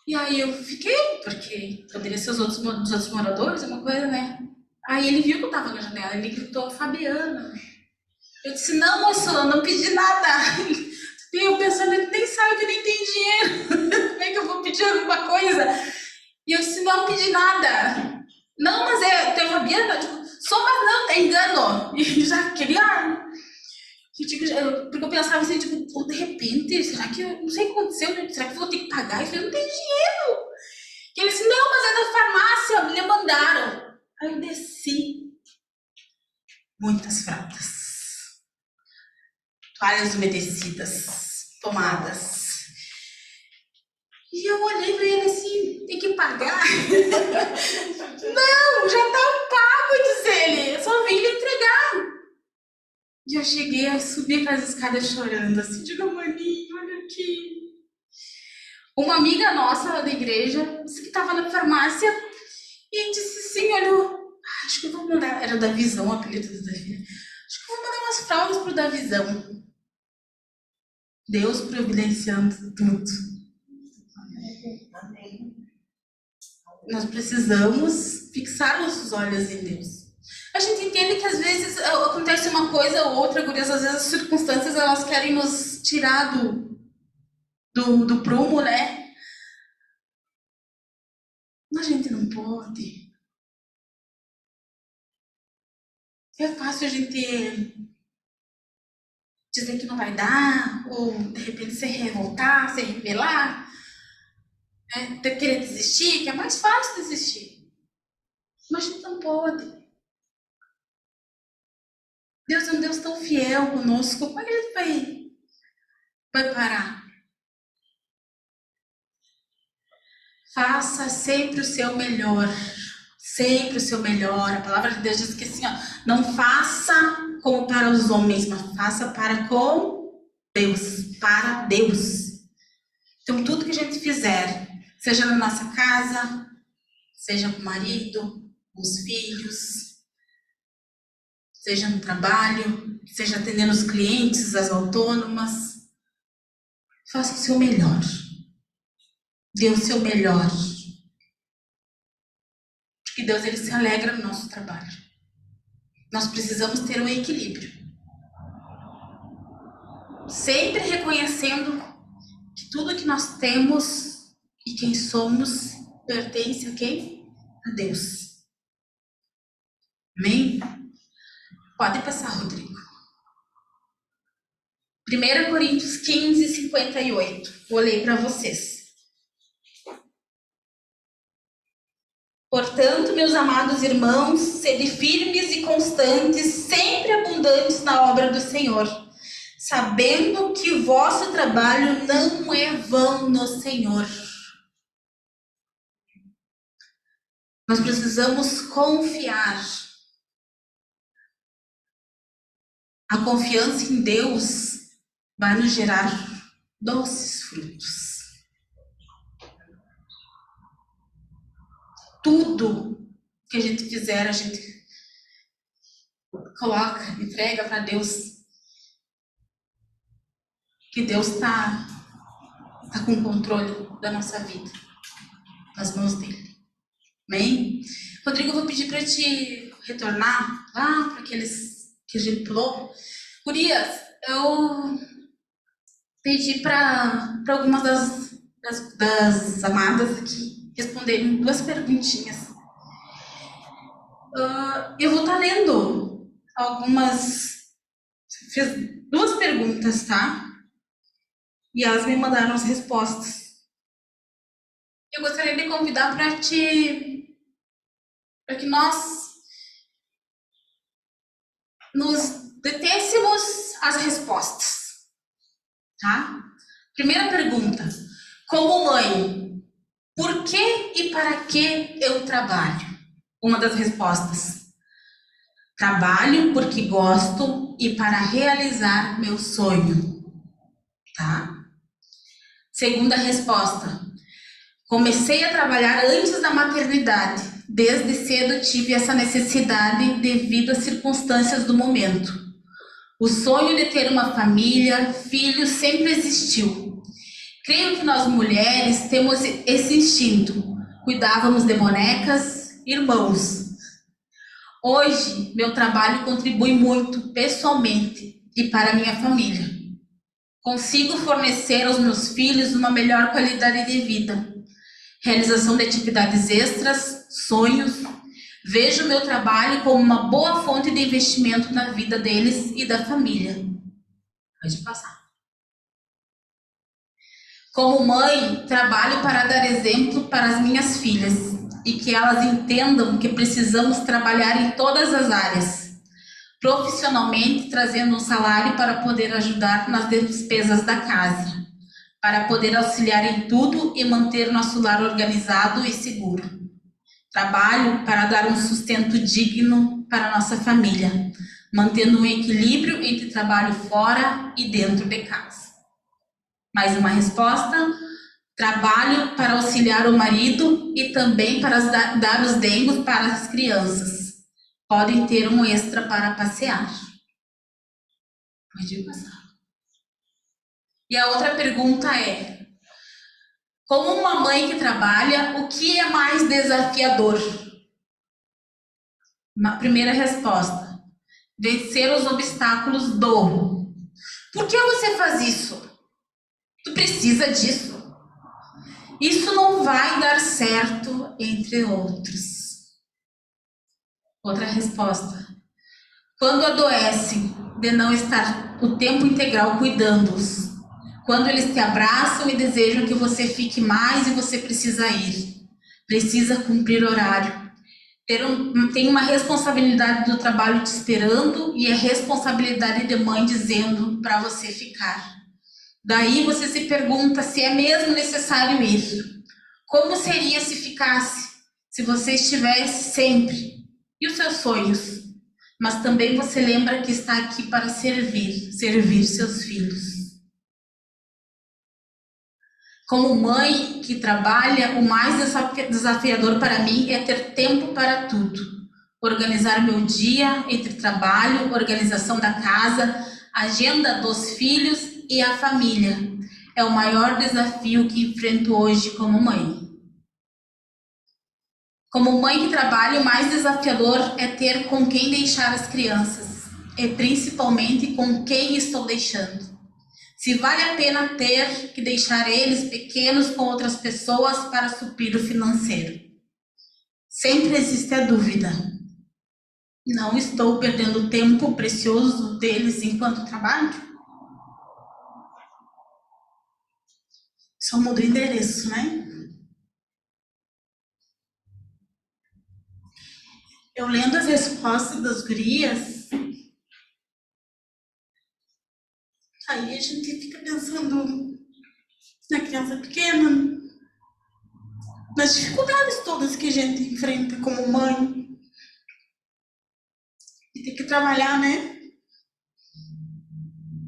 E aí eu fiquei, porque poderia ser os outros moradores, uma coisa, né. Aí ele viu que eu tava na janela, ele gritou, Fabiana. Eu disse, não, moço, eu não pedi nada. E eu pensando, ele nem sabe que eu nem tenho dinheiro. Como é que eu vou pedir alguma coisa? E eu disse, não pedi nada. Não, mas tem Fabiana? Só, mas não, é engano. E já queria... Porque eu pensava assim, tipo, de repente, será que eu não sei o que aconteceu? Será que eu vou ter que pagar? Eu não tenho dinheiro. E ele disse, não, mas é da farmácia, me mandaram. Aí eu desci. Muitas fraldas. Toalhas umedecidas, pomadas. E eu olhei pra ele assim, tem que pagar? Não, já tá pago, disse ele. Eu só vim lhe entregar. E eu cheguei a subir aquelas escadas chorando, assim, digo, maninho, olha aqui. Uma amiga nossa da igreja disse que estava na farmácia e disse assim, olhou, acho que eu vou mandar, era da Visão, o apelido da Davi. Acho que eu vou mandar umas fraldas pro Davizão. Deus providenciando tudo. Nós precisamos fixar nossos olhos em Deus. A gente entende que às vezes acontece uma coisa ou outra, gurias, às vezes as circunstâncias elas querem nos tirar do prumo, né? Mas a gente não pode. É fácil a gente dizer que não vai dar, ou de repente se revoltar, se rebelar, né? Querer desistir, que é mais fácil desistir. Mas a gente não pode. Deus é um Deus tão fiel conosco, como é que a gente vai parar? Faça sempre o seu melhor. Sempre o seu melhor. A palavra de Deus diz que assim, ó, não faça como para os homens, mas faça para com Deus, para Deus. Então, tudo que a gente fizer, seja na nossa casa, seja com o marido, com os filhos, seja no trabalho, seja atendendo os clientes, as autônomas, faça o seu melhor. Dê o seu melhor. Porque Deus, ele se alegra no nosso trabalho. Nós precisamos ter um equilíbrio. Sempre reconhecendo que tudo que nós temos e quem somos pertence a quem? A Deus. Amém? Pode passar, Rodrigo. 1 Coríntios 15, 58. Vou ler para vocês. Portanto, meus amados irmãos, sede firmes e constantes, sempre abundantes na obra do Senhor, sabendo que o vosso trabalho não é vão no Senhor. Nós precisamos confiar. A confiança em Deus vai nos gerar doces frutos. Tudo que a gente fizer, a gente coloca, entrega para Deus. Que Deus está com o controle da nossa vida, nas mãos dele. Amém? Rodrigo, eu vou pedir para te retornar lá para aqueles que a gente pulou. Gurias, eu pedi para algumas das amadas aqui responderem 2 perguntinhas. Eu vou estar lendo algumas. Fiz 2 perguntas, tá? E elas me mandaram as respostas. Eu gostaria de convidar para que nós nos detêssemos as respostas, tá? Primeira pergunta. Como mãe, por que e para que eu trabalho? Uma das respostas. Trabalho porque gosto e para realizar meu sonho, tá? Segunda resposta. Comecei a trabalhar antes da maternidade. Desde cedo tive essa necessidade devido às circunstâncias do momento. O sonho de ter uma família, filhos, sempre existiu. Creio que nós mulheres temos esse instinto. Cuidávamos de bonecas, irmãos. Hoje, meu trabalho contribui muito pessoalmente e para a minha família. Consigo fornecer aos meus filhos uma melhor qualidade de vida. Realização de atividades extras, sonhos. Vejo meu trabalho como uma boa fonte de investimento na vida deles e da família. Pode passar. Como mãe, trabalho para dar exemplo para as minhas filhas e que elas entendam que precisamos trabalhar em todas as áreas. Profissionalmente, trazendo um salário para poder ajudar nas despesas da casa, para poder auxiliar em tudo e manter nosso lar organizado e seguro. Trabalho para dar um sustento digno para nossa família, mantendo um equilíbrio entre trabalho fora e dentro de casa. Mais uma resposta. Trabalho para auxiliar o marido e também para dar os dengos para as crianças. Podem ter um extra para passear. Pode passar. E a outra pergunta é: Como uma mãe que trabalha, o que é mais desafiador? Primeira resposta: vencer os obstáculos do. Por que você faz isso? Tu precisa disso. Isso não vai dar certo, entre outros. Outra resposta: quando adoecem, de não estar o tempo integral cuidando-os. Quando eles te abraçam e desejam que você fique mais e você precisa ir. Precisa cumprir horário. Tem uma responsabilidade do trabalho te esperando e a responsabilidade de mãe dizendo para você ficar. Daí você se pergunta se é mesmo necessário ir. Como seria se ficasse? Se você estivesse sempre? E os seus sonhos? Mas também você lembra que está aqui para servir seus filhos. Como mãe que trabalha, o mais desafiador para mim é ter tempo para tudo. Organizar meu dia entre trabalho, organização da casa, agenda dos filhos e a família. É o maior desafio que enfrento hoje como mãe. Como mãe que trabalha, o mais desafiador é ter com quem deixar as crianças. E principalmente com quem estou deixando. Se vale a pena ter que deixar eles pequenos com outras pessoas para suprir o financeiro. Sempre existe a dúvida. Não estou perdendo tempo precioso deles enquanto trabalho? Só muda o endereço, né? Eu lendo as respostas das gurias, aí a gente fica pensando na criança pequena, nas dificuldades todas que a gente enfrenta como mãe. E tem que trabalhar, né?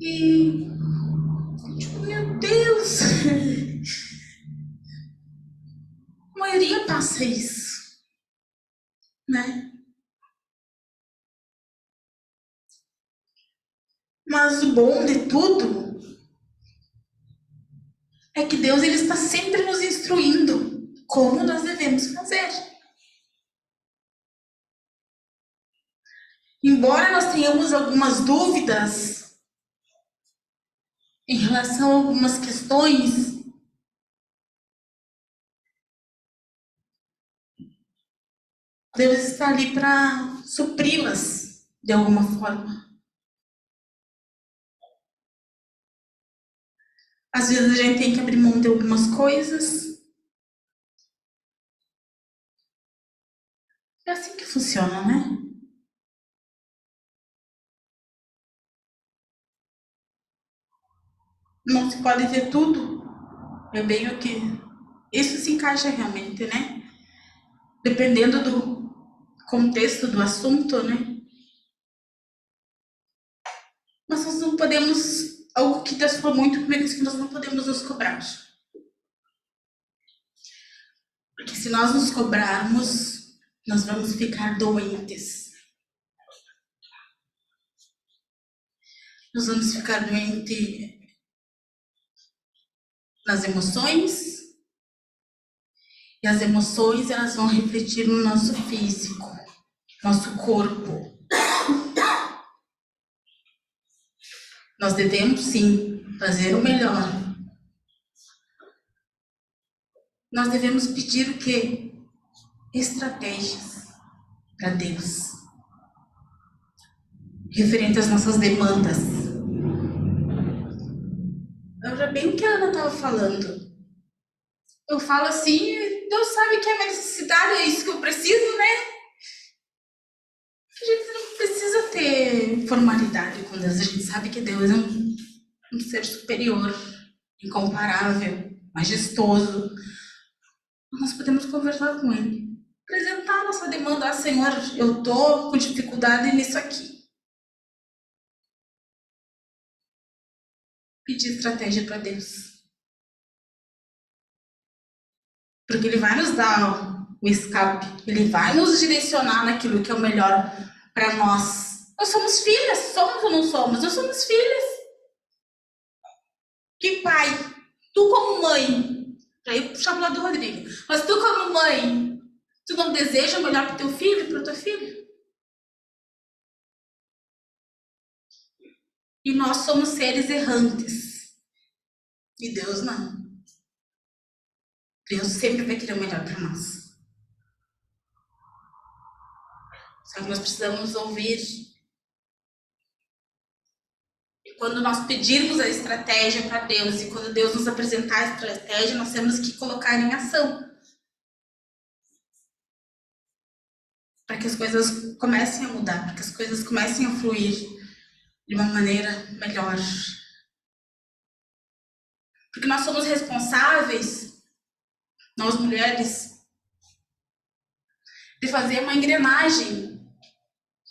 E, tipo, meu Deus! A maioria passa isso, né? Mas o bom de tudo é que Deus ele está sempre nos instruindo como nós devemos fazer. Embora nós tenhamos algumas dúvidas em relação a algumas questões, Deus está ali para supri-las de alguma forma. Às vezes a gente tem que abrir mão de algumas coisas. É assim que funciona, né? Não se pode ter tudo. É bem o que... Isso se encaixa realmente, né? Dependendo do contexto do assunto, né? Mas nós não podemos... Algo que Deus falou muito comigo é que nós não podemos nos cobrar. Porque se nós nos cobrarmos, nós vamos ficar doentes. Nós vamos ficar doentes nas emoções. E as emoções, elas vão refletir no nosso físico, nosso corpo. Nós devemos, sim, fazer o melhor. Nós devemos pedir o quê? Estratégias para Deus. Referente às nossas demandas. Era bem o que a Ana estava falando. Eu falo assim, Deus sabe que é a minha necessidade, é isso que eu preciso, né? A gente não precisa ter formalidade com Deus. A gente sabe que Deus é um ser superior, incomparável, majestoso. Nós podemos conversar com Ele. Apresentar a nossa demanda. Senhor, eu estou com dificuldade nisso aqui. Pedir estratégia para Deus. Porque Ele vai nos dar o escape. Ele vai nos direcionar naquilo que é o melhor para nós. Nós somos filhas. Somos ou não somos? Nós somos filhas. Que pai, tu como mãe, Pra eu puxar pro lado do Rodrigo. Mas tu, como mãe, tu não deseja o melhor pro teu filho, pro tua filha? E nós somos seres errantes. E Deus não. Deus sempre vai querer o melhor para nós. Só que nós precisamos ouvir. E quando nós pedirmos a estratégia para Deus e quando Deus nos apresentar a estratégia, nós temos que colocar em ação. Para que as coisas comecem a mudar, para que as coisas comecem a fluir de uma maneira melhor. Porque nós somos responsáveis, nós mulheres, de fazer uma engrenagem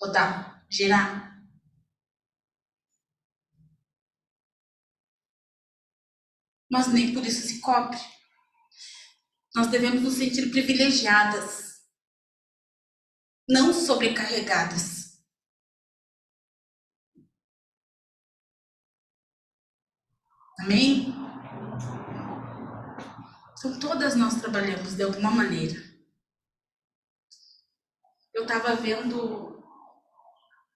rodar, girar. Mas nem por isso se cobre. Nós devemos nos sentir privilegiadas, não sobrecarregadas. Amém? Então todas nós trabalhamos de alguma maneira. Eu estava vendo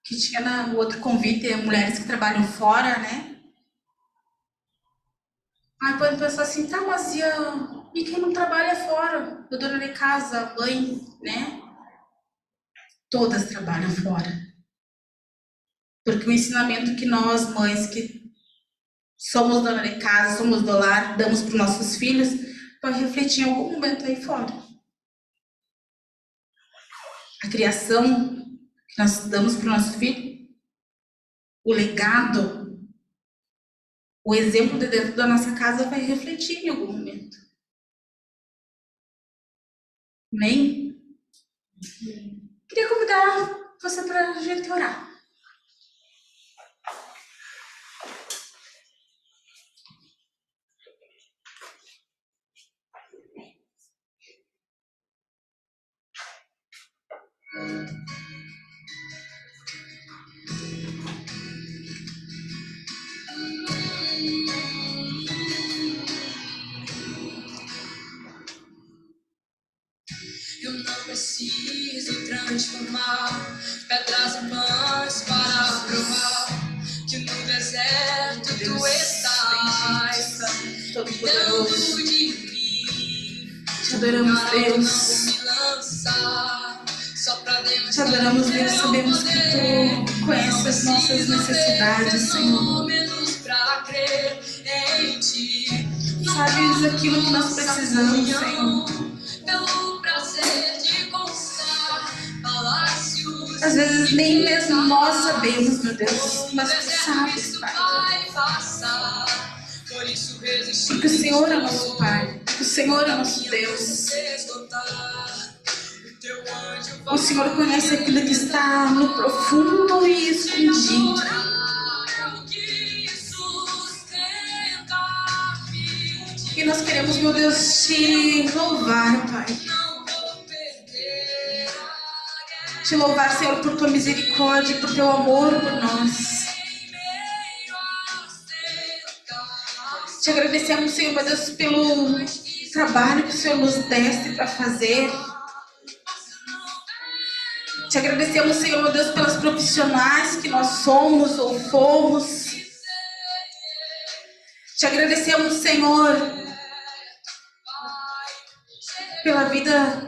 que tinha no outro convite mulheres que trabalham fora, né? Aí pode pensar assim, tá, mas e quem não trabalha fora? A dona de casa, a mãe, né? Todas trabalham fora. Porque o ensinamento que nós, mães, que somos dona de casa, somos do lar, damos para os nossos filhos, vai refletir em algum momento aí fora. A criação que nós damos para o nosso filho, o legado, o exemplo de dentro da nossa casa vai refletir em algum momento. Amém? Queria convidar você para a gente orar. Eu não preciso transformar pedras em pães para provar que no deserto tu estás Todo-Poderoso, dentro de mim. te adoramos, Deus. Me lançar só pra demonstrar. Te adoramos, Deus. Sabemos que tu conheces as nossas necessidades, Senhor. Pra crer em ti. Sabes aquilo que nós precisamos, Senhor. Pelo prazer de conquistar palácios. Às vezes nem mesmo nós sabemos, meu Deus, mas tu sabes, Pai. Porque o Senhor é nosso Pai, o Senhor é nosso Deus. O Senhor conhece aquilo que está no profundo e escondido. E nós queremos, meu Deus, te louvar, Pai. Te louvar, Senhor, por tua misericórdia, por teu amor por nós. Te agradecemos, Senhor, meu Deus, pelo trabalho que o Senhor nos deste para fazer. Te agradecemos, Senhor, meu Deus, pelas profissionais que nós somos ou fomos. Te agradecemos, Senhor, pela vida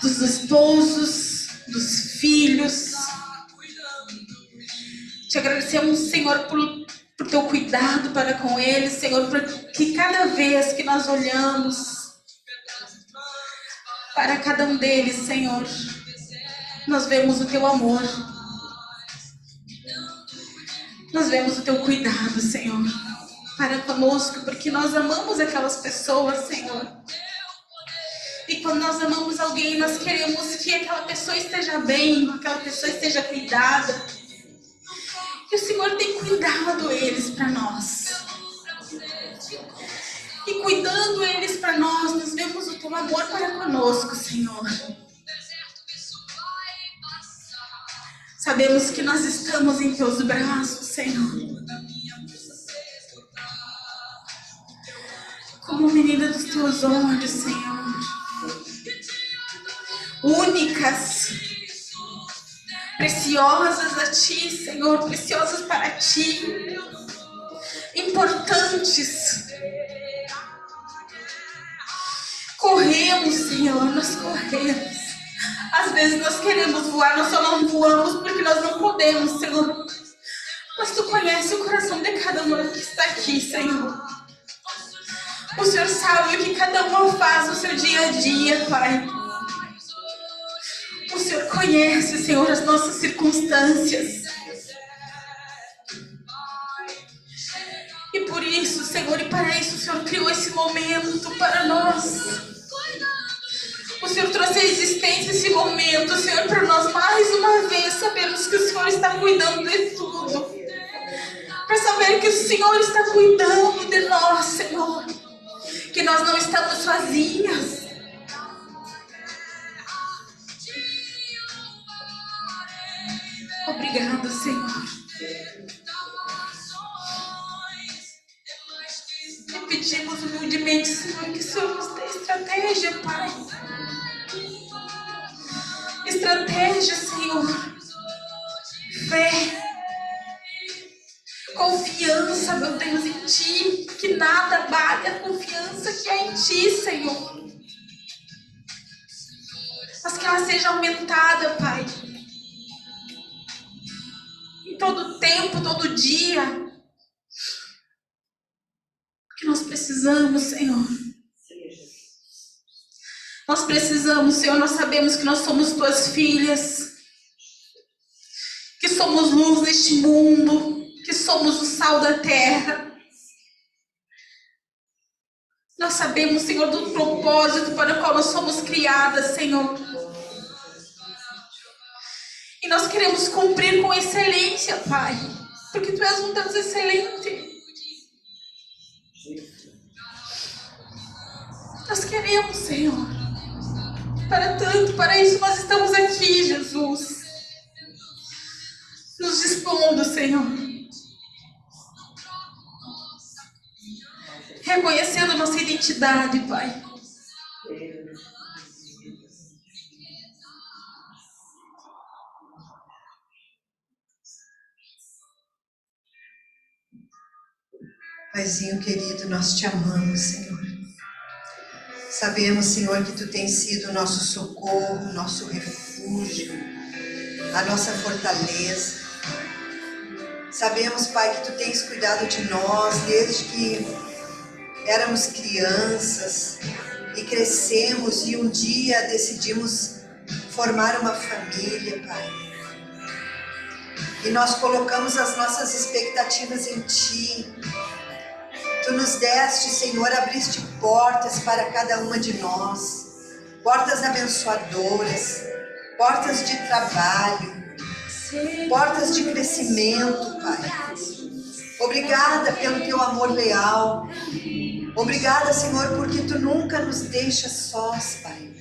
dos esposos, dos filhos. Te agradecemos, Senhor, por teu cuidado para com eles, Senhor, porque cada vez que nós olhamos para cada um deles, Senhor, nós vemos o teu amor. Nós vemos o teu cuidado, Senhor, para conosco, porque nós amamos aquelas pessoas, Senhor. E quando nós amamos alguém, nós queremos que aquela pessoa esteja bem, que aquela pessoa esteja cuidada. E o Senhor tem cuidado eles para nós. E cuidando eles para nós, nós vemos o teu amor para conosco, Senhor. Sabemos que nós estamos em teus braços, Senhor. como menina dos teus olhos, Senhor. Únicas, preciosas a Ti, Senhor, preciosas para Ti, importantes. Corremos, Senhor, nós corremos. Às vezes nós queremos voar, nós só não voamos porque nós não podemos, Senhor. Mas Tu conheces o coração de cada uma que está aqui, Senhor. O Senhor sabe o que cada uma faz no seu dia a dia, Pai. O Senhor conhece, Senhor, as nossas circunstâncias. E por isso, Senhor, e para isso o Senhor criou esse momento para nós. O Senhor trouxe à existência esse momento, Senhor, para nós mais uma vez sabermos que o Senhor está cuidando de tudo. Para saber que o Senhor está cuidando de nós, Senhor. Que nós não estamos sozinhas. Obrigado, Senhor. E pedimos humildemente, Senhor, que o Senhor nos dê estratégia, Pai. Estratégia, Senhor. Fé. Confiança, meu Deus, em Ti. Que nada vale a confiança que há em Ti, Senhor. Mas que ela seja aumentada, Pai. Em todo tempo, todo dia. Que nós precisamos, Senhor. Nós precisamos, Senhor, nós sabemos que nós somos Tuas filhas, que somos luz neste mundo, que somos o sal da terra. Nós sabemos, Senhor, do propósito para o qual nós somos criadas, Senhor. E nós queremos cumprir com excelência, Pai, porque Tu és um Deus excelente. Nós queremos, Senhor. Para tanto, para isso nós estamos aqui, Jesus. Nos dispondo, Senhor. Reconhecendo nossa identidade, Pai. Paizinho querido, nós Te amamos, Senhor. Sabemos, Senhor, que Tu tens sido o nosso socorro, nosso refúgio, a nossa fortaleza. Sabemos, Pai, que Tu tens cuidado de nós desde que éramos crianças e crescemos e um dia decidimos formar uma família, Pai. E nós colocamos as nossas expectativas em Ti. Tu nos deste, Senhor, abriste portas para cada uma de nós, portas abençoadoras, portas de trabalho, portas de crescimento, Pai. Obrigada pelo Teu amor leal. Obrigada, Senhor, porque Tu nunca nos deixas sós, Pai.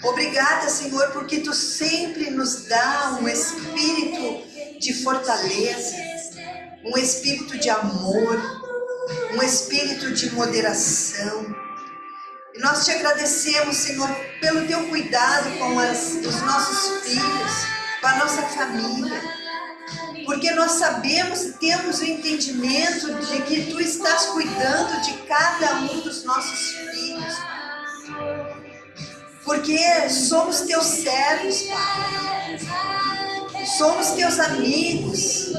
Obrigada, Senhor, porque Tu sempre nos dá um espírito de fortaleza, um espírito de amor, um espírito de moderação. E nós Te agradecemos, Senhor, pelo Teu cuidado com os nossos filhos, com a nossa família, porque nós sabemos e temos o entendimento de que Tu estás cuidando de cada um dos nossos filhos, porque somos Teus servos, Pai, somos Teus amigos,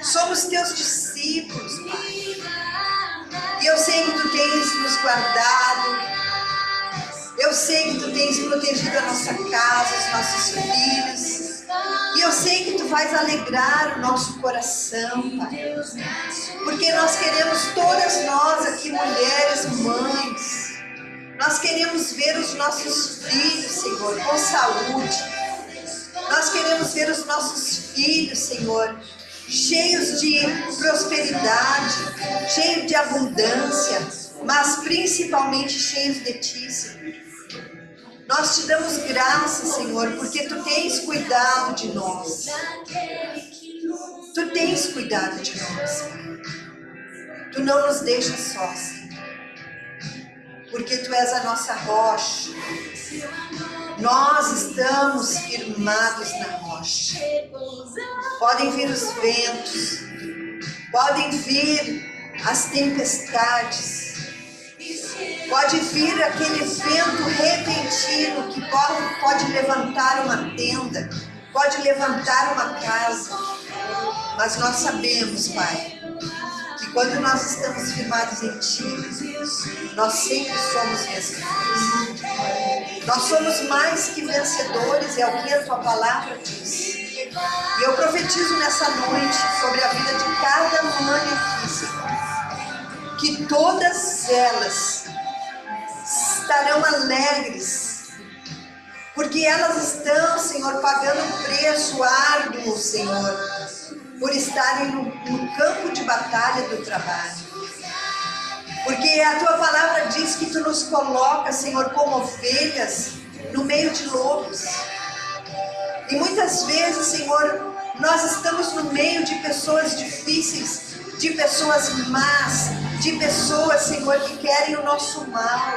somos Teus discípulos, Pai. E eu sei que Tu tens nos guardado, eu sei que Tu tens protegido a nossa casa, os nossos filhos, e eu sei que Tu vais alegrar o nosso coração, Pai, porque nós queremos, todas nós aqui, mulheres, mães, nós queremos ver os nossos filhos, Senhor, com saúde, nós queremos ver os nossos filhos, Senhor, cheios de prosperidade, cheios de abundância, mas principalmente cheios de Ti, Senhor. Nós Te damos graças, Senhor, porque Tu tens cuidado de nós. Tu tens cuidado de nós, Pai. Tu não nos deixas sós. porque Tu és a nossa rocha. Nós estamos firmados na rocha. Podem vir os ventos, podem vir as tempestades, pode vir aquele vento repentino que pode levantar uma tenda, pode levantar uma casa, mas nós sabemos, Pai, que quando nós estamos firmados em Ti, nós sempre somos vencedores. Nós somos mais que vencedores, é o que a Tua palavra diz. E eu profetizo nessa noite sobre a vida de cada mãe aqui, Senhor, que todas elas estarão alegres, porque elas estão, Senhor, pagando um preço árduo, Senhor, por estarem no campo de batalha do trabalho. Porque a Tua palavra diz que Tu nos coloca, Senhor, como ovelhas no meio de lobos. E muitas vezes, Senhor, nós estamos no meio de pessoas difíceis, de pessoas más, de pessoas, Senhor, que querem o nosso mal.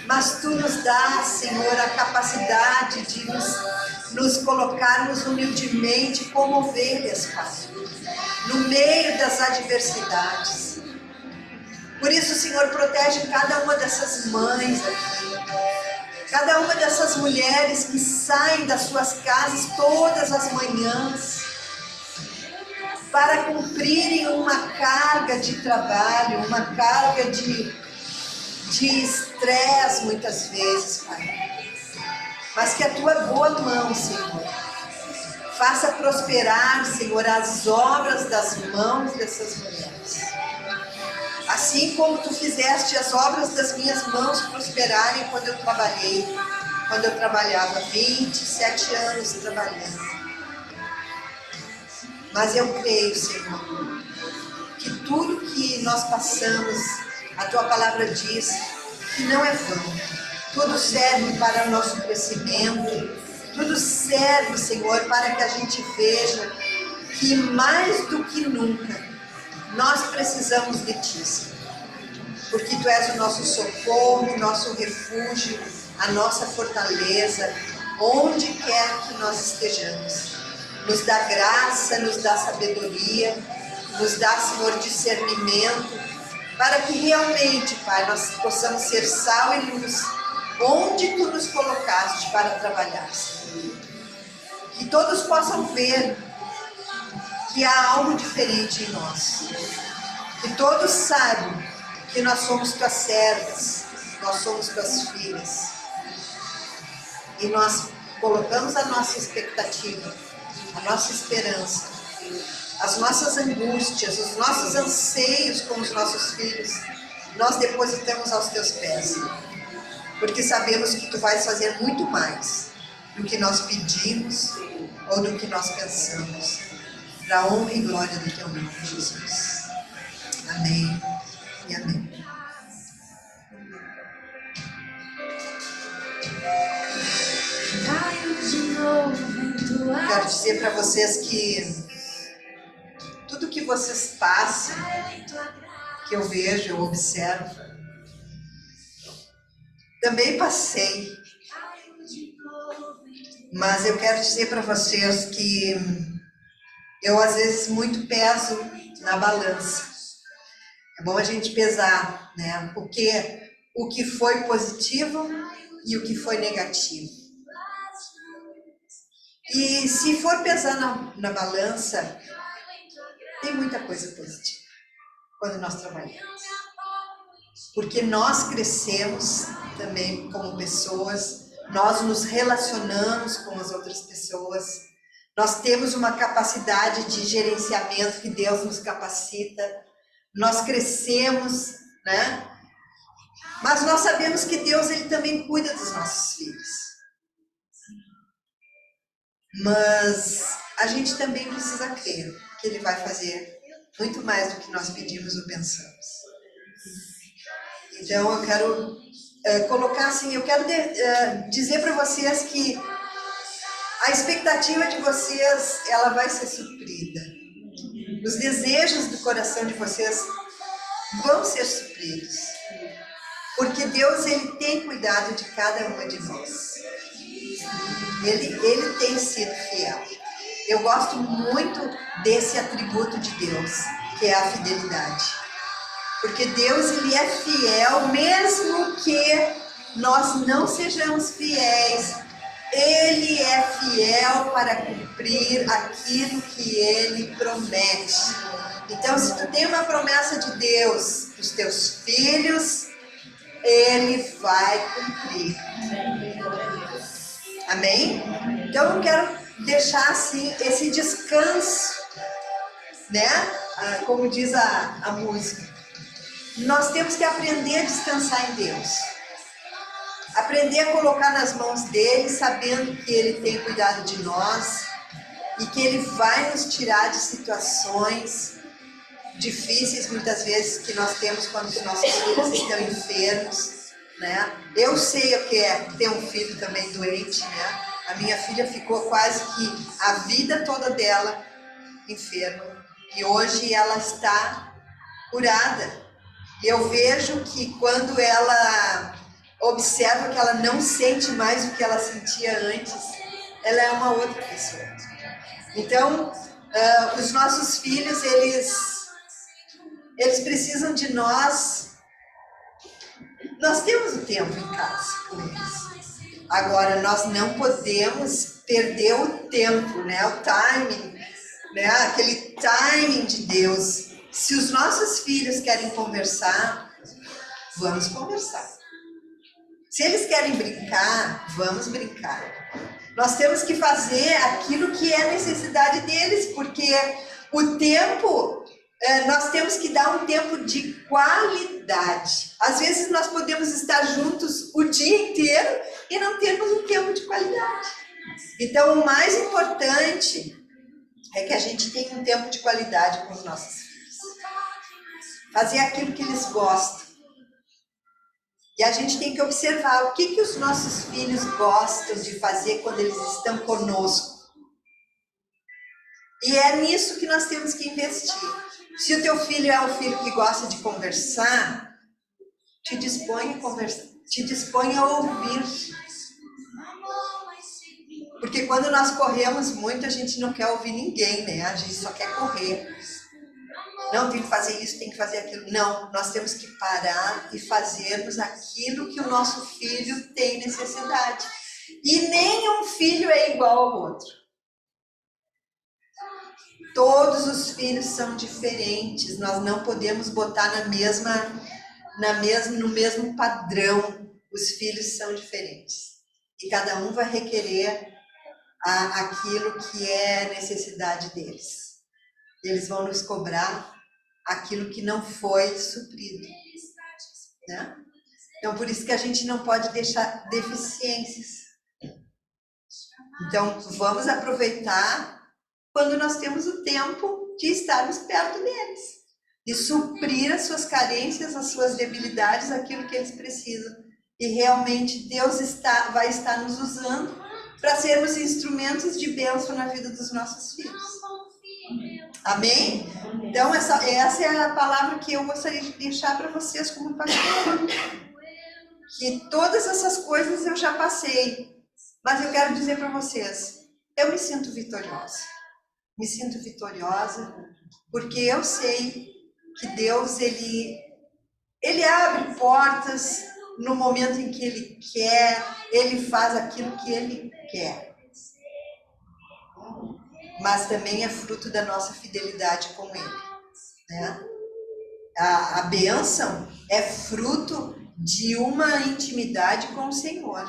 Mas Tu nos dás, Senhor, a capacidade de nos colocarmos humildemente como ovelhas, Pai, no meio das adversidades. Por isso, Senhor, protege cada uma dessas mães aqui, cada uma dessas mulheres que saem das suas casas todas as manhãs para cumprirem uma carga de trabalho, uma carga de estresse muitas vezes, Pai. Mas que a Tua boa mão, Senhor, faça prosperar, Senhor, as obras das mãos dessas mulheres. Assim como Tu fizeste as obras das minhas mãos prosperarem quando eu trabalhava 27 anos trabalhando. Mas eu creio, Senhor, que tudo que nós passamos, a Tua palavra diz que não é vão. Tudo serve para o nosso crescimento, tudo serve, Senhor, para que a gente veja que mais do que nunca nós precisamos de Ti, Senhor. Porque Tu és o nosso socorro, o nosso refúgio, a nossa fortaleza, onde quer que nós estejamos. Nos dá graça, nos dá sabedoria, nos dá, Senhor, discernimento, para que realmente, Pai, nós possamos ser sal e luz, onde Tu nos colocaste para trabalhar, Senhor. Que todos possam ver que há algo diferente em nós. Que todos saibam que nós somos Tuas servas, nós somos Tuas filhas. E nós colocamos a nossa expectativa, a nossa esperança, as nossas angústias, os nossos anseios com os nossos filhos, nós depositamos aos Teus pés. Porque sabemos que Tu vais fazer muito mais do que nós pedimos ou do que nós pensamos. Para a honra e glória do Teu nome, Jesus. Amém e amém. Quero dizer para vocês que tudo que vocês passam, que eu vejo, eu observo, também passei. Mas eu quero dizer para vocês que eu às vezes muito peso na balança. É bom a gente pesar, né? O que foi positivo e o que foi negativo. E se for pesar na balança, tem muita coisa positiva quando nós trabalhamos. Porque nós crescemos também como pessoas, nós nos relacionamos com as outras pessoas, nós temos uma capacidade de gerenciamento que Deus nos capacita, nós crescemos, né? Mas nós sabemos que Deus, Ele também cuida dos nossos filhos. Mas a gente também precisa crer que Ele vai fazer muito mais do que nós pedimos ou pensamos. Então eu quero colocar assim, eu quero dizer para vocês que a expectativa de vocês, ela vai ser suprida. Os desejos do coração de vocês vão ser supridos. Porque Deus, ele tem cuidado de cada uma de nós. Ele tem sido fiel. Eu gosto muito desse atributo de Deus, que é a fidelidade. Porque Deus, ele é fiel, mesmo que nós não sejamos fiéis. Ele é fiel para cumprir aquilo que ele promete. Então, se tu tem uma promessa de Deus para os teus filhos, ele vai cumprir. Amém? Então, eu quero deixar assim esse descanso, né? Como diz a música. Nós temos que aprender a descansar em Deus. Aprender a colocar nas mãos dele, sabendo que ele tem cuidado de nós e que ele vai nos tirar de situações difíceis, muitas vezes, que nós temos quando os nossos filhos estão enfermos, né? Eu sei o que é ter um filho também doente, né? A minha filha ficou quase que a vida toda dela enferma e hoje ela está curada. Eu vejo que quando ela observa que ela não sente mais o que ela sentia antes, ela é uma outra pessoa. Então, os nossos filhos, eles precisam de nós. Nós temos o tempo em casa com eles. Agora, nós não podemos perder o tempo, né? O timing, né? Aquele timing de Deus. Se os nossos filhos querem conversar, vamos conversar. Se eles querem brincar, vamos brincar. Nós temos que fazer aquilo que é necessidade deles, porque o tempo, nós temos que dar um tempo de qualidade. Às vezes nós podemos estar juntos o dia inteiro e não termos um tempo de qualidade. Então, o mais importante é que a gente tenha um tempo de qualidade com os nossos filhos. Fazer aquilo que eles gostam. E a gente tem que observar o que os nossos filhos gostam de fazer quando eles estão conosco. E é nisso que nós temos que investir. Se o teu filho é um filho que gosta de conversar, te dispõe a conversar, te dispõe a ouvir. Porque quando nós corremos muito, a gente não quer ouvir ninguém, né? A gente só quer correr. Não, tem que fazer isso, tem que fazer aquilo. Não, nós temos que parar e fazermos aquilo que o nosso filho tem necessidade. E nenhum filho é igual ao outro. Todos os filhos são diferentes. Nós não podemos botar no mesmo padrão. Os filhos são diferentes. E cada um vai requerer aquilo que é necessidade deles. Eles vão nos cobrar aquilo que não foi suprido, né? Então, por isso que a gente não pode deixar deficiências. Então, vamos aproveitar quando nós temos o tempo de estarmos perto deles, de suprir as suas carências, as suas debilidades, aquilo que eles precisam. E realmente Deus vai estar nos usando para sermos instrumentos de bênção na vida dos nossos filhos. Amém? Então, essa é a palavra que eu gostaria de deixar para vocês como pastor. Que todas essas coisas eu já passei. Mas eu quero dizer para vocês, eu me sinto vitoriosa. Me sinto vitoriosa porque eu sei que Deus, Ele abre portas no momento em que Ele quer, Ele faz aquilo que Ele quer. Mas também é fruto da nossa fidelidade com Ele, né? A bênção é fruto de uma intimidade com o Senhor,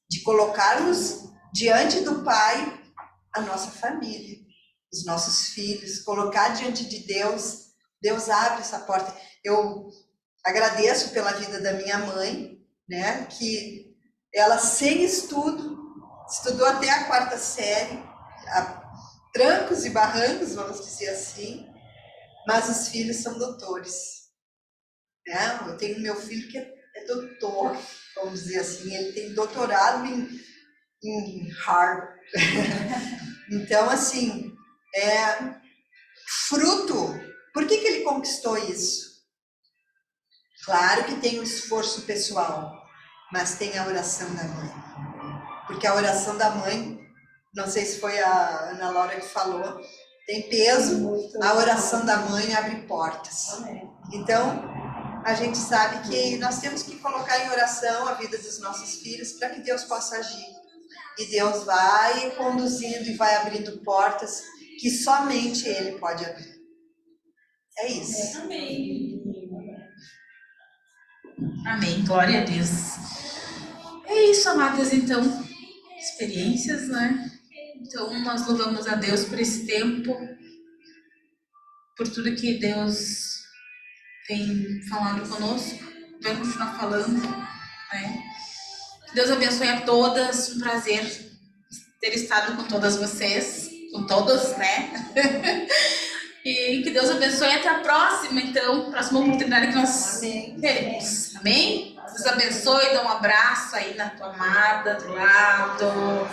de colocarmos diante do Pai a nossa família, os nossos filhos, colocar diante de Deus. Deus abre essa porta. Eu agradeço pela vida da minha mãe, né? Que ela, sem estudo, estudou até a 4ª série, a trancos e barrancos, vamos dizer assim, mas os filhos são doutores, né? Eu tenho meu filho que é doutor, vamos dizer assim, ele tem doutorado em Harvard. Então, assim, fruto. Por que ele conquistou isso? Claro que tem o esforço pessoal, mas tem a oração da mãe. Porque a oração da mãe, não sei se foi a Ana Laura que falou, tem peso, a oração da mãe abre portas. Então, a gente sabe que nós temos que colocar em oração a vida dos nossos filhos para que Deus possa agir. E Deus vai conduzindo e vai abrindo portas que somente Ele pode abrir. É isso. Amém, glória a Deus. É isso, amadas, então, experiências, né? Então, nós louvamos a Deus por esse tempo, por tudo que Deus tem falado conosco, vai continuar falando, né? Que Deus abençoe a todas, um prazer ter estado com todas vocês, com todos, né? E que Deus abençoe até a próxima, então, próxima oportunidade que nós teremos. Amém? Deus abençoe, dá um abraço aí na tua amada, do lado.